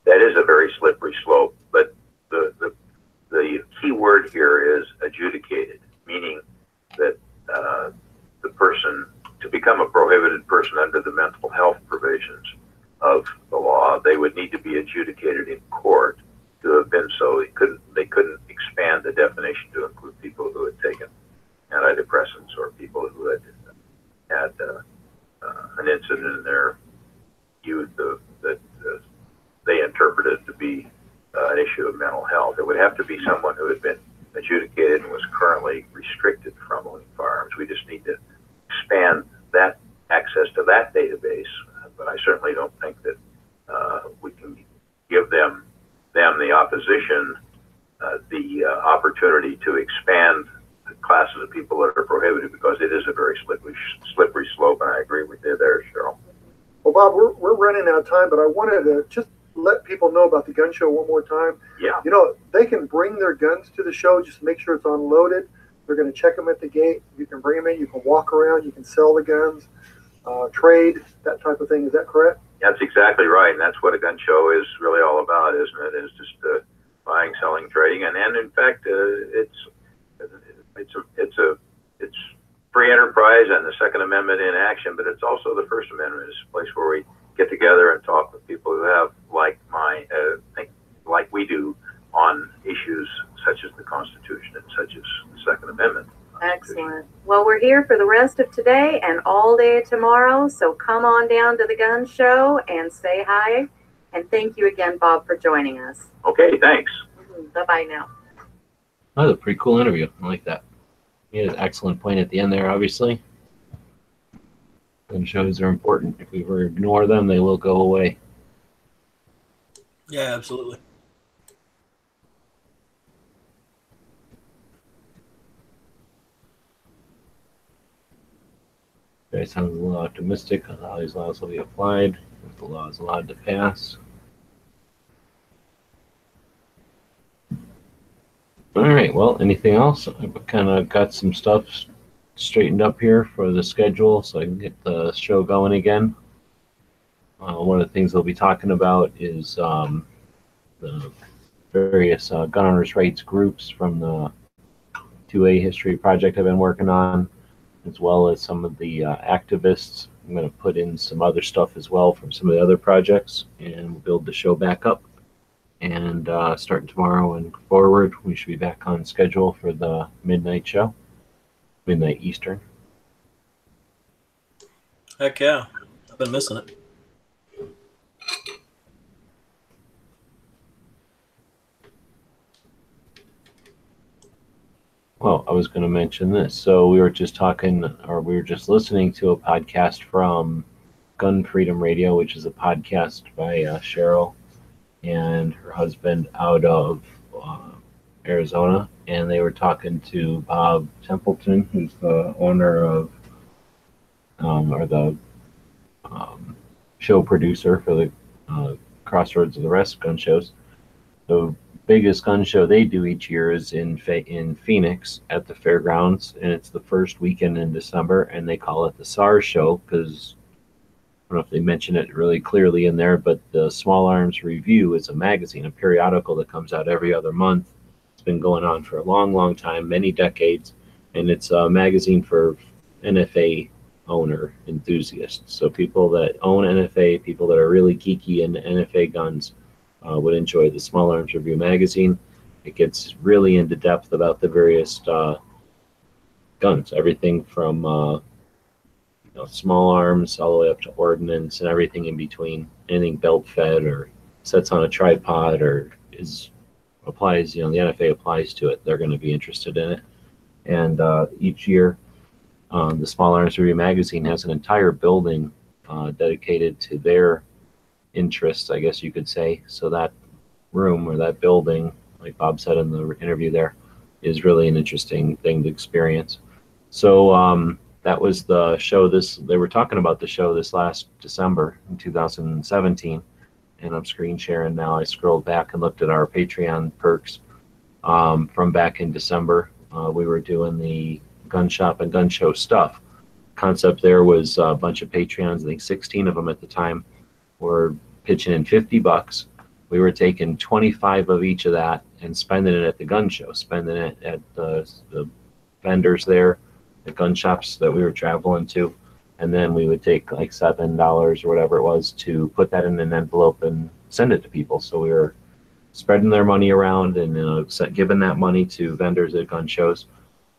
S8: that is a very slippery slope. But the key word here is adjudicated, meaning that the person, to become a prohibited person under the mental health provisions of the law, they would need to be adjudicated in court to have been so. They couldn't expand the definition to include people who had taken antidepressants or people who had an incident in their youth that they interpreted to be an issue of mental health. It would have to be someone who had been adjudicated and was currently restricted from owning firearms. We just need to expand that access to that database, but I certainly don't think that we can give them the opposition the opportunity to expand the classes of people that are prohibited, because it is a very slippery slope, and I agree with you there, Cheryl.
S6: Well, Bob, we're running out of time, but I wanted to just let people know about the gun show one more time.
S8: Yeah.
S6: You know, they can bring their guns to the show, just make sure it's unloaded. They're going to check them at the gate. You can bring them in. You can walk around. You can sell the guns, trade, that type of thing. Is that correct? That's
S8: exactly right, and that's what a gun show is really all about, isn't it? It's just buying, selling, trading, and in fact, it's free enterprise and the Second Amendment in action, but it's also the First Amendment. It's a place where we get together and talk with people who have think like we do on issues such as the Constitution and such as the Second Amendment.
S5: Excellent. Well, we're here for the rest of today and all day tomorrow, so come on down to the gun show and say hi. And thank you again, Bob, for joining us.
S8: Okay, thanks.
S5: Bye-bye now.
S2: That was a pretty cool interview. I like that. He had an excellent point at the end there, obviously. Gun shows are important. If we ignore them, they will go away.
S9: Yeah, absolutely.
S2: Okay, sounds a little optimistic on how these laws will be applied, if the law is allowed to pass. All right, well, anything else? I've kind of got some stuff straightened up here for the schedule so I can get the show going again. One of the things we'll be talking about is the various gun owners' rights groups from the 2A history project I've been working on, as well as some of the activists. I'm going to put in some other stuff as well from some of the other projects, and we'll build the show back up. And starting tomorrow and forward, we should be back on schedule for the midnight show, midnight Eastern.
S9: Heck yeah, I've been missing it.
S2: Well, I was going to mention this. So we were just talking, or we were just listening to a podcast from Gun Freedom Radio, which is a podcast by Cheryl and her husband out of Arizona, and they were talking to Bob Templeton, who's the owner of, or the show producer for the Crossroads of the Rest gun shows. The biggest gun show they do each year is in Phoenix at the fairgrounds, and it's the first weekend in December, and they call it the SARS show because I don't know if they mention it really clearly in there, but the Small Arms Review is a magazine, a periodical that comes out every other month. It's been going on for a long, long time, many decades, and it's a magazine for NFA owner enthusiasts. So people that own NFA, people that are really geeky into NFA guns would enjoy the Small Arms Review magazine. It gets really into depth about the various guns, everything from small arms all the way up to ordnance and everything in between. Anything belt fed or sets on a tripod or applies, the NFA applies to it, they're going to be interested in it. And each year, the Small Arms Review magazine has an entire building dedicated to their interests, I guess you could say. So that room or that building, like Bob said in the interview there, is really an interesting thing to experience. So that was the show. They were talking about the show this last December in 2017, and I'm screen sharing now. I scrolled back and looked at our Patreon perks from back in December. We were doing the gun shop and gun show stuff. Concept there was a bunch of Patreons, I think 16 of them at the time, were pitching in $50. We were taking 25 of each of that and spending it at the gun show, spending it at the vendors there, the gun shops that we were traveling to. And then we would take like $7 or whatever it was to put that in an envelope and send it to people. So we were spreading their money around and giving that money to vendors at gun shows.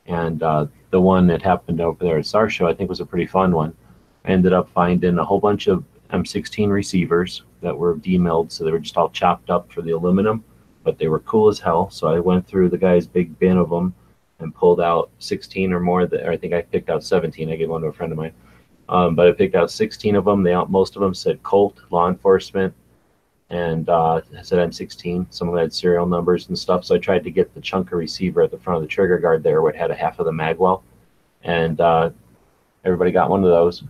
S2: And the one that happened over there at SAR Show, I think, was a pretty fun one. I ended up finding a whole bunch of M16 receivers that were demilled, so they were just all chopped up for the aluminum, but they were cool as hell. So I went through the guy's big bin of them and pulled out 16 or more. Or I think I picked out 17. I gave one to a friend of mine. But I picked out 16 of them. Most of them said Colt, law enforcement, and I said M16. Some of them had serial numbers and stuff. So I tried to get the chunker receiver at the front of the trigger guard there where it had a half of the mag well. And everybody got one of those.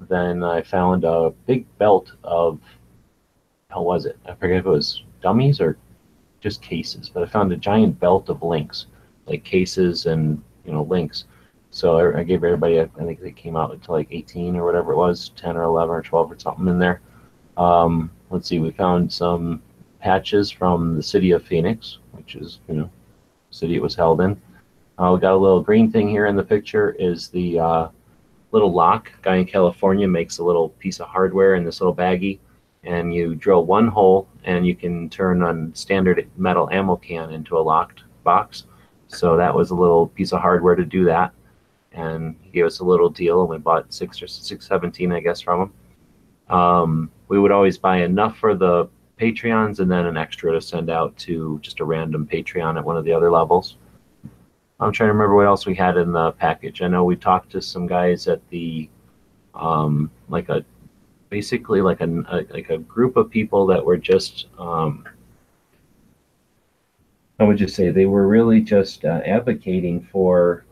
S2: Then I found a big belt of, how was it? I forget if it was dummies or just cases, but I found a giant belt of links, like cases and, links. So I gave everybody, I think they came out to like 18 or whatever it was, 10 or 11 or 12 or something in there. Let's see, we found some patches from the city of Phoenix, which is, city it was held in. We got a little green thing here in the picture is the little lock. Guy in California makes a little piece of hardware in this little baggie, and you drill one hole and you can turn a standard metal ammo can into a locked box. So that was a little piece of hardware to do that. And he gave us a little deal, and we bought 617, I guess, from him. We would always buy enough for the Patreons and then an extra to send out to just a random Patreon at one of the other levels. I'm trying to remember what else we had in the package. I know we talked to some guys at the, basically like a group of people that were just, I would just say they were really just advocating for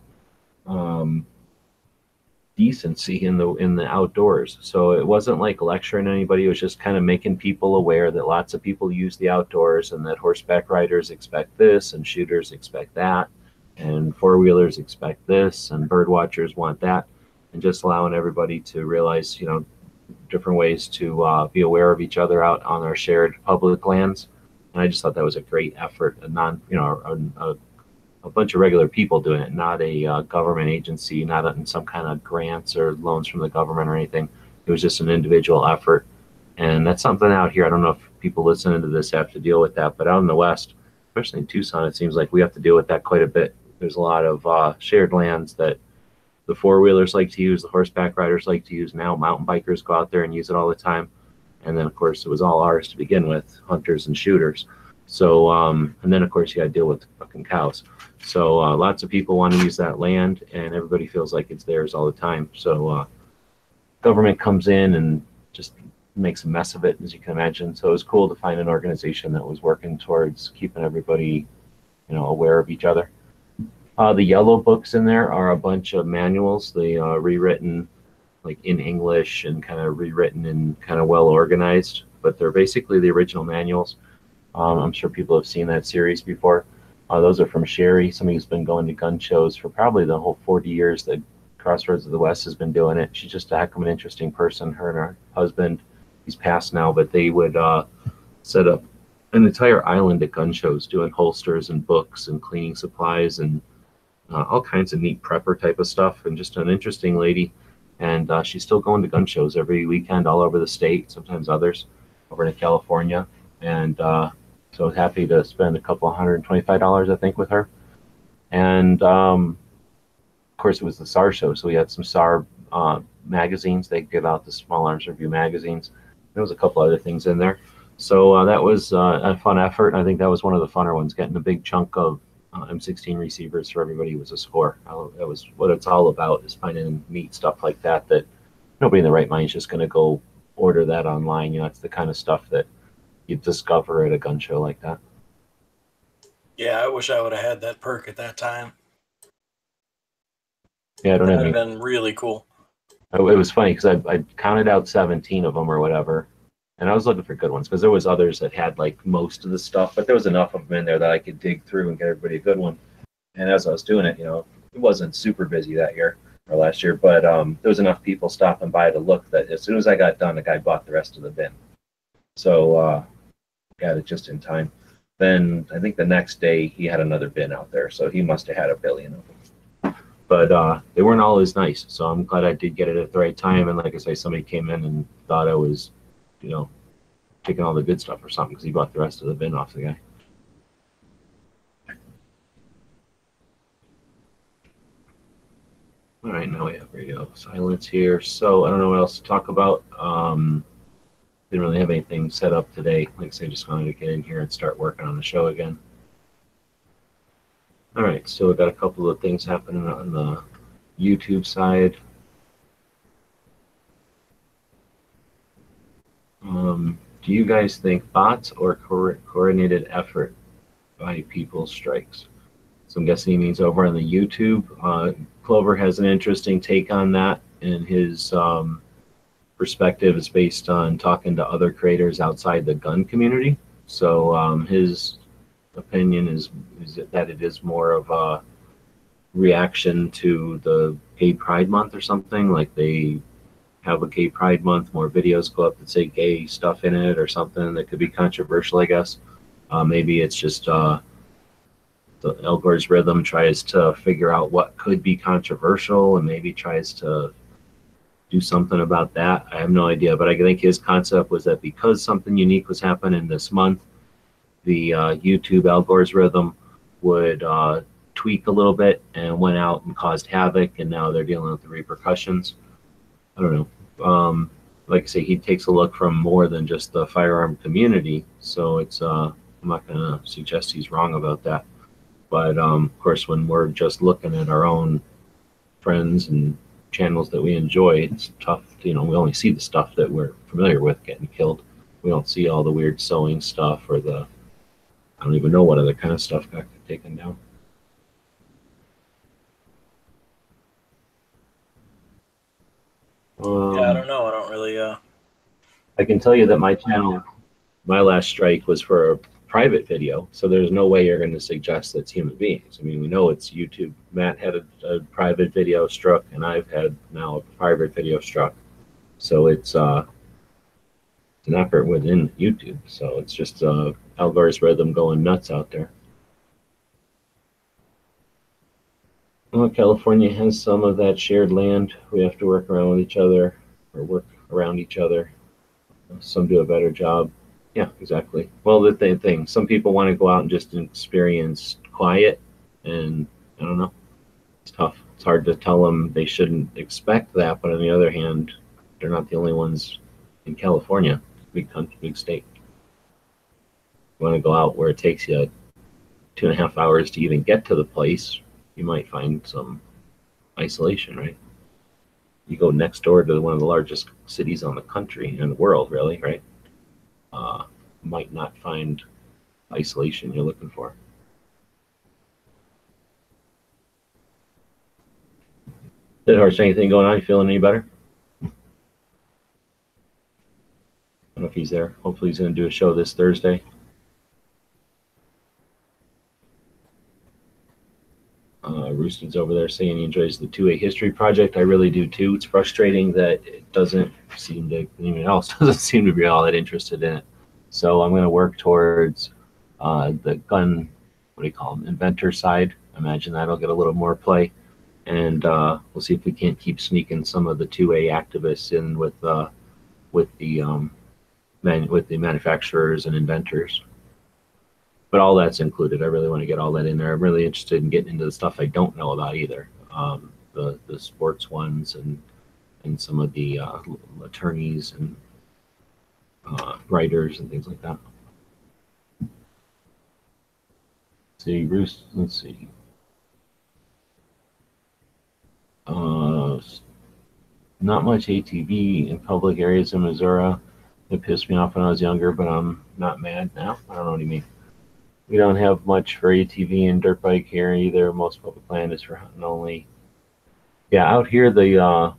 S2: decency in the outdoors. So it wasn't like lecturing anybody. It was just kind of making people aware that lots of people use the outdoors and that horseback riders expect this and shooters expect that and four-wheelers expect this and bird watchers want that, and just allowing everybody to realize, different ways to be aware of each other out on our shared public lands. And I just thought that was a great effort, a bunch of regular people doing it, not a government agency, not in some kind of grants or loans from the government or anything. It was just an individual effort. And that's something out here. I don't know if people listening to this have to deal with that, but out in the West, especially in Tucson, it seems like we have to deal with that quite a bit. There's a lot of shared lands that the four-wheelers like to use, the horseback riders like to use now. Mountain bikers go out there and use it all the time. And then, of course, it was all ours to begin with, hunters and shooters. So, and then, of course, you got to deal with fucking cows. So lots of people want to use that land, and everybody feels like it's theirs all the time. So government comes in and just makes a mess of it, as you can imagine. So it was cool to find an organization that was working towards keeping everybody, aware of each other. The yellow books in there are a bunch of manuals, they rewritten like in English and kind of rewritten and kind of well organized, but they're basically the original manuals. I'm sure people have seen that series before. Those are from Sherry, somebody who's been going to gun shows for probably the whole 40 years that Crossroads of the West has been doing it. She's just a heck of an interesting person. Her and her husband, he's passed now, but they would set up an entire island at gun shows doing holsters and books and cleaning supplies and all kinds of neat prepper type of stuff, and just an interesting lady. And she's still going to gun shows every weekend all over the state, sometimes others over in California. And so I was happy to spend a couple $125, I think, with her. And of course, it was the SAR show, so we had some SAR magazines. They give out the Small Arms Review magazines. There was a couple other things in there. So that was a fun effort. I think that was one of the funner ones, getting a big chunk of M16 receivers for everybody was a score. That was what it's all about, is finding neat stuff like that nobody in the right mind is just going to go order that online. It's the kind of stuff that you discover at a gun show like that.
S9: Yeah, I wish I would have had that perk at that time.
S2: Yeah, I don't know.
S9: That would have been really cool.
S2: It was funny because I counted out 17 of them or whatever, And I was looking for good ones because there was others that had like most of the stuff, but there was enough of them in there that I could dig through and get everybody a good one. And as I was doing it, it wasn't super busy that year or last year, but there was enough people stopping by to look that as soon as I got done, the guy bought the rest of the bin. So got it just in time. Then I think the next day he had another bin out there, so he must have had a billion of them. But they weren't all as nice, so I'm glad I did get it at the right time. And like I say, somebody came in and thought I was, taking all the good stuff or something because he bought the rest of the bin off the guy. All right, now we have radio silence here. So I don't know what else to talk about. Didn't really have anything set up today. Like I say, just wanted to get in here and start working on the show again. All right, so we've got a couple of things happening on the YouTube side. Do you guys think bots or coordinated effort by people strikes? So I'm guessing he means over on the YouTube. Clover has an interesting take on that, and his perspective is based on talking to other creators outside the gun community. So his opinion is that it is more of a reaction to the Gay Pride Month or something. Like they have a Gay Pride Month, more videos go up that say gay stuff in it or something that could be controversial, I guess. Maybe it's just the algorithm tries to figure out what could be controversial and maybe tries to do something about that. I have no idea, but I think his concept was that because something unique was happening this month, the YouTube algorithm would tweak a little bit and went out and caused havoc, and now they're dealing with the repercussions. I don't know. Like I say, he takes a look from more than just the firearm community, so it's I'm not going to suggest he's wrong about that. But of course, when we're just looking at our own friends and channels that we enjoy, it's tough. We only see the stuff that we're familiar with getting killed. We don't see all the weird sewing stuff or I don't even know what other kind of stuff got taken down.
S9: Yeah, I don't know. I don't really.
S2: I can tell you that my channel, my last strike was for a private video, so there's no way you're going to suggest that's human beings. I mean, we know it's YouTube. Matt had a private video struck, and I've had now a private video struck. So it's an effort within YouTube. So it's just algorithm going nuts out there. Well, California has some of that shared land. We have to work around with each other, or work around each other. Some do a better job. Yeah, exactly. Well, the thing, some people want to go out and just experience quiet, and I don't know. It's tough. It's hard to tell them they shouldn't expect that, but on the other hand, they're not the only ones in California. Big country, big state. You want to go out where it takes you 2.5 hours to even get to the place, you might find some isolation, right? You go next door to one of the largest cities on the country, in the world, really, right? Might not find isolation you're looking for. Did Horse, anything going on? You feeling any better? I don't know if he's there. Hopefully he's going to do a show this Thursday. Rooston's over there saying he enjoys the 2A history project. I really do too. It's frustrating that it doesn't seem to, anyone else doesn't seem to be all that interested in it. So I'm going to work towards the gun, what do you call them, inventor side. I imagine that'll get a little more play. And we'll see if we can't keep sneaking some of the 2A activists in with the manufacturers and inventors. But all that's included. I really want to get all that in there. I'm really interested in getting into the stuff I don't know about either. The sports ones and some of the attorneys and writers and things like that. See, Bruce, let's see. Not much ATV in public areas in Missouri. It pissed me off when I was younger, but I'm not mad now. I don't know what you mean. We don't have much for ATV and dirt bike here either. Most public land is for hunting only. Yeah, out here the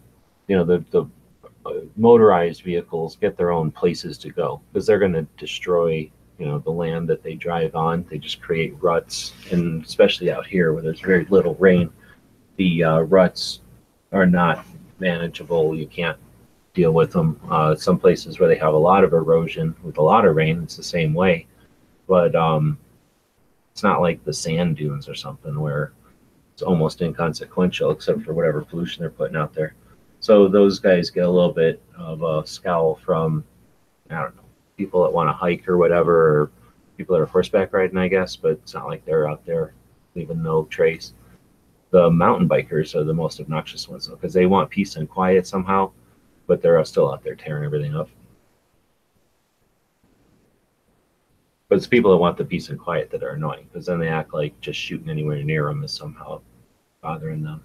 S2: motorized vehicles get their own places to go, because they're going to destroy, the land that they drive on. They just create ruts, and especially out here where there's very little rain, the ruts are not manageable. You can't deal with them. Some places where they have a lot of erosion with a lot of rain, it's the same way, but it's not like the sand dunes or something where it's almost inconsequential except for whatever pollution they're putting out there. So those guys get a little bit of a scowl from, I don't know, people that want to hike or whatever, or people that are horseback riding, I guess, but it's not like they're out there leaving no trace. The mountain bikers are the most obnoxious ones, though, because they want peace and quiet somehow, but they're still out there tearing everything up. But it's people that want the peace and quiet that are annoying, because then they act like just shooting anywhere near them is somehow bothering them.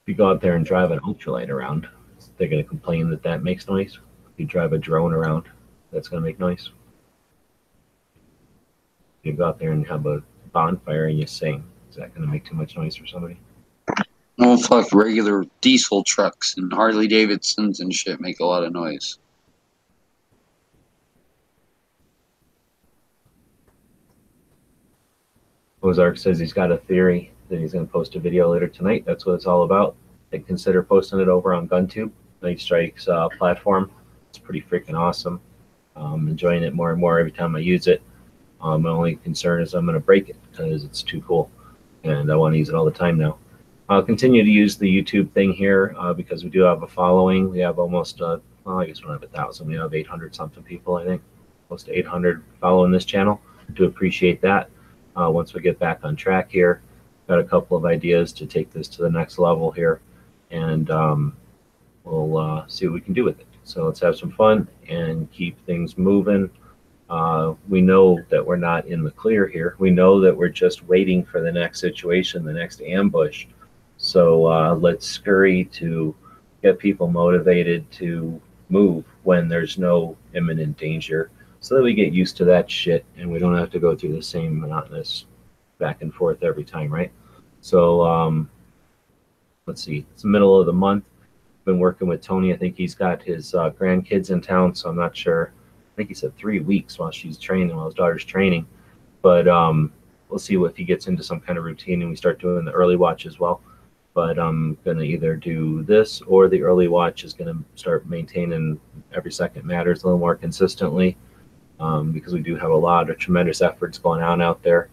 S2: If you go out there and drive an ultralight around, they're going to complain that that makes noise. If you drive a drone around, that's going to make noise. If you go out there and have a bonfire and you sing, is that going to make too much noise for somebody?
S3: Oh, fuck, regular diesel trucks and Harley Davidsons and shit make a lot of noise.
S2: Ozark says he's got a theory that he's going to post a video later tonight. That's what it's all about. And consider posting it over on GunTube, Night Strike's platform. It's pretty freaking awesome. I'm enjoying it more and more every time I use it. My only concern is I'm going to break it because it's too cool, and I want to use it all the time now. I'll continue to use the YouTube thing here because we do have a following. We have almost, well, I guess we don't have 1,000. We have 800 something people, I think. Close to 800 following this channel. Do appreciate that. Once we get back on track here, got a couple of ideas to take this to the next level here, and we'll see what we can do with it. So let's have some fun and keep things moving. We know that we're not in the clear here. We know that we're just waiting for the next situation, the next ambush. So let's scurry to get people motivated to move when there's no imminent danger, so that we get used to that shit and we don't have to go through the same monotonous back and forth every time, right? So let's see, it's the middle of the month. Been working with Tony. I think he's got his grandkids in town, so I'm not sure. I think he said 3 weeks while she's training, while his daughter's training. But we'll see if he gets into some kind of routine and we start doing the early watch as well. But I'm going to either do this or the early watch is going to start maintaining every second matters a little more consistently, because we do have a lot of tremendous efforts going on out there.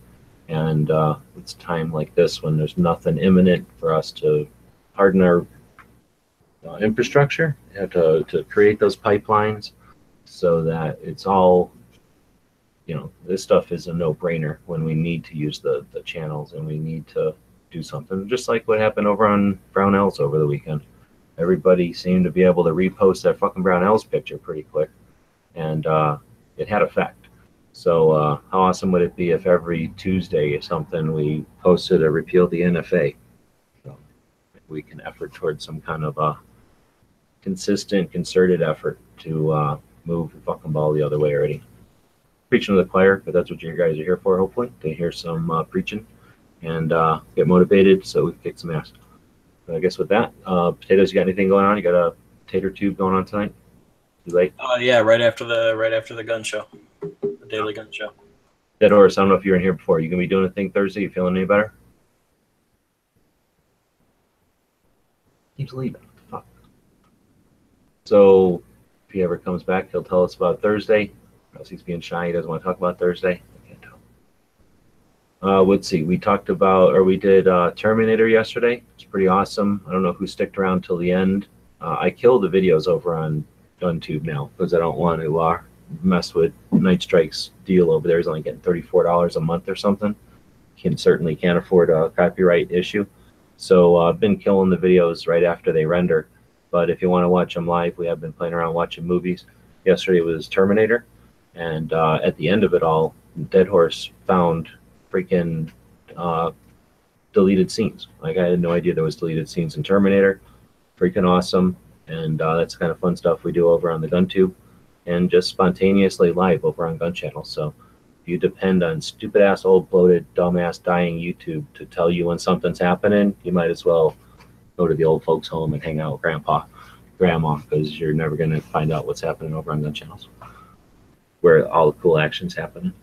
S2: And it's time like this when there's nothing imminent for us to harden our infrastructure, have to create those pipelines so that it's all, this stuff is a no-brainer when we need to use the channels and we need to do something, just like what happened over on Brownells over the weekend. Everybody seemed to be able to repost that fucking Brownells picture pretty quick, and it had effect. So how awesome would it be if every Tuesday or something we posted a repeal the NFA? So we can effort towards some kind of a consistent, concerted effort to move the fucking ball the other way already. Preaching to the choir, but that's what you guys are here for, hopefully, to hear some preaching and get motivated so we can kick some ass. So I guess with that, Potatoes, you got anything going on? You got a tater tube going on tonight? You late?
S9: Yeah, right after the gun show, the daily gun show.
S2: Dead Horse, I don't know if you were in here before. You gonna be doing a thing Thursday? You feeling any better? Keeps leaving. Fuck. So if he ever comes back, he'll tell us about Thursday. Unless he's being shy, he doesn't want to talk about Thursday. I can't tell. Let's see. We talked about, or we did Terminator yesterday. It's pretty awesome. I don't know who sticked around till the end. I kill the videos over on GunTube now because I don't want to mess with Night Strike's deal over there. He's only getting $34 a month or something. He certainly can't afford a copyright issue. So I've been killing the videos right after they render. But if you want to watch them live, we have been playing around watching movies. Yesterday was Terminator. And at the end of it all, Dead Horse found freaking deleted scenes. Like, I had no idea there was deleted scenes in Terminator. Freaking awesome. And that's the kind of fun stuff we do over on the GunTube and just spontaneously live over on Gun Channel. So if you depend on stupid ass, old, bloated, dumbass, dying YouTube to tell you when something's happening, you might as well go to the old folks' home and hang out with grandma, because you're never going to find out what's happening over on gun channels, where all the cool action's happening.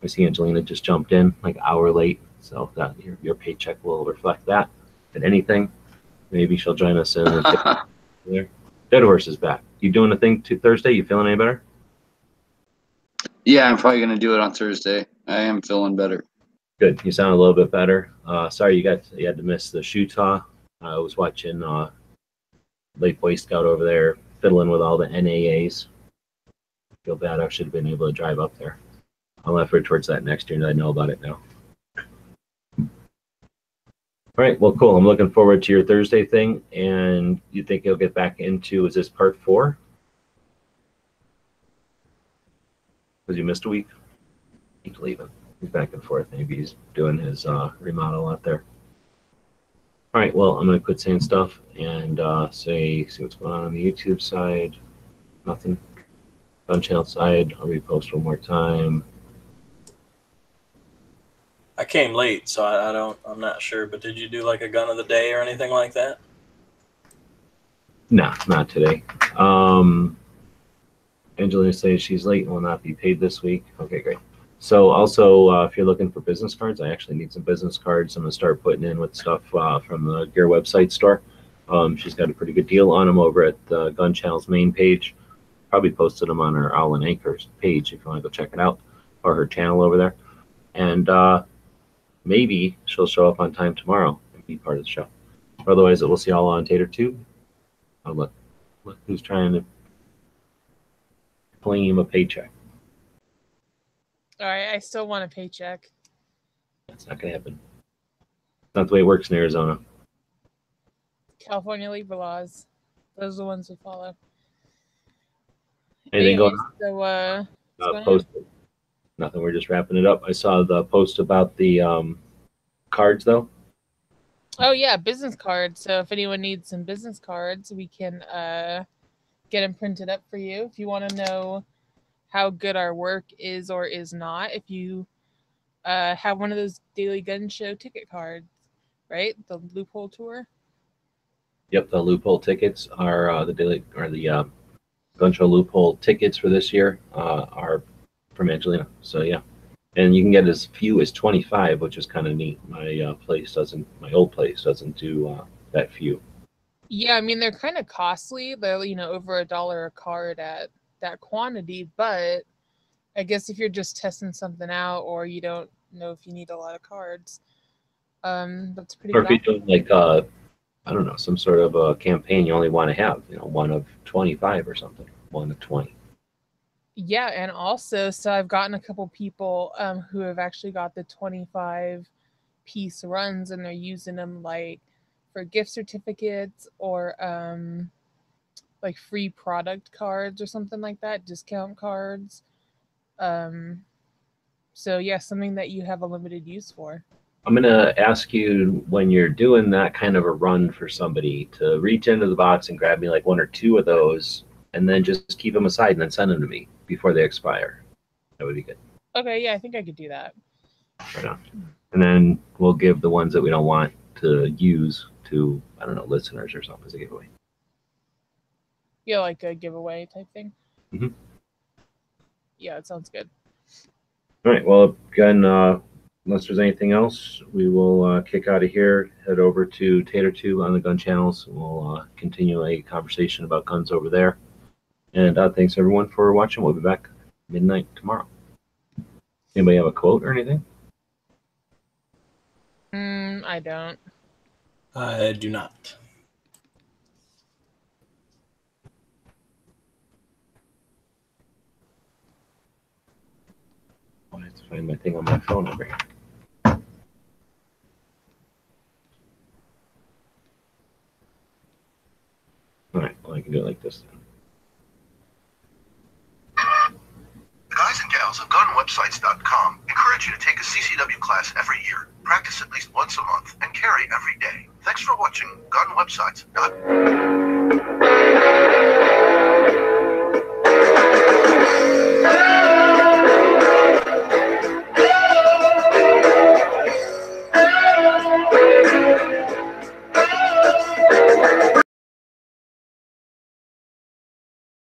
S2: I see Angelina just jumped in like an hour late, so that your paycheck will reflect that. If anything, maybe she'll join us in there. Dead Horse is back. You doing a thing Thursday? You feeling any better?
S3: Yeah, I'm probably gonna do it on Thursday. I am feeling better.
S2: Good. You sound a little bit better. Sorry you had to miss the Utah. I was watching Late Boy Scout over there fiddling with all the NAAs. Feel bad. I should have been able to drive up there. I'll effort towards that next year, and I know about it now. All right. Well, cool. I'm looking forward to your Thursday thing. And you think you'll get back into, is this part 4? Because you missed a week. He's leaving. He's back and forth. Maybe he's doing his remodel out there. All right. Well, I'm going to quit saying stuff and see what's going on the YouTube side. Nothing. Gun channel side. I'll repost one more time.
S9: I came late, so I'm not sure, but did you do like a gun of the day or anything like that?
S2: No, not today. Angelina says she's late and will not be paid this week. Okay, great. So also, if you're looking for business cards, I actually need some business cards. I'm going to start putting in with stuff from the Gear website store. She's got a pretty good deal on them over at the Gun Channel's main page. Probably posted them on her Owl and Anchors page if you want to go check it out, or her channel over there. And maybe she'll show up on time tomorrow and be part of the show. Otherwise, we'll see y'all on Tater Tube. Oh, look who's trying to claim a paycheck.
S10: All right, I still want a paycheck.
S2: That's not going to happen. It's not the way it works in Arizona.
S10: California labor laws. Those are the ones we follow.
S2: Anything
S10: Anyways,
S2: going on?
S10: So,
S2: Posted. Nothing. We're just wrapping it up. I saw the post about the cards, though.
S10: oh yeah, business cards. So if anyone needs some business cards, we can get them printed up for you. If you want to know how good our work is or is not, if you have one of those Daily Gun Show ticket cards, right? The Loophole Tour.
S2: Yep, the Loophole tickets are the Gun Show Loophole tickets for this year are from Angelina. So yeah, and you can get as few as 25, which is kind of neat. My old place doesn't do that few.
S10: Yeah, I mean they're kind of costly. They're over $1 a card at that quantity, but I guess if you're just testing something out or you don't know if you need a lot of cards, that's pretty.
S2: Or if you're doing like I don't know, some sort of a campaign, you only want to have one of 25 or something, one of 20.
S10: Yeah, and also, so I've gotten a couple people who have actually got the 25 piece runs, and they're using them like for gift certificates or like free product cards or something like that, discount cards. So yeah, something that you have a limited use for.
S2: I'm going to ask you, when you're doing that kind of a run for somebody, to reach into the box and grab me like 1 or 2 of those, and then just keep them aside and then send them to me before they expire. That would be good.
S10: Okay, yeah, I think I could do that.
S2: Right on. And then we'll give the ones that we don't want to use to, I don't know, listeners or something as a giveaway.
S10: Yeah, like a giveaway type thing.
S2: Mm-hmm.
S10: Yeah, it sounds good.
S2: All right. Well, again, unless there's anything else, we will kick out of here, head over to Tater Tube on the gun channels. We'll continue a conversation about guns over there. And thanks everyone for watching. We'll be back midnight tomorrow. Anybody have a quote or anything?
S10: I don't.
S9: I do not.
S2: I have to find my thing on my phone over here. All right, well, I can do it like this then.
S11: The guys and gals of gunwebsites.com encourage you to take a CCW class every year, practice at least once a month, and carry every day. Thanks for watching gunwebsites.com.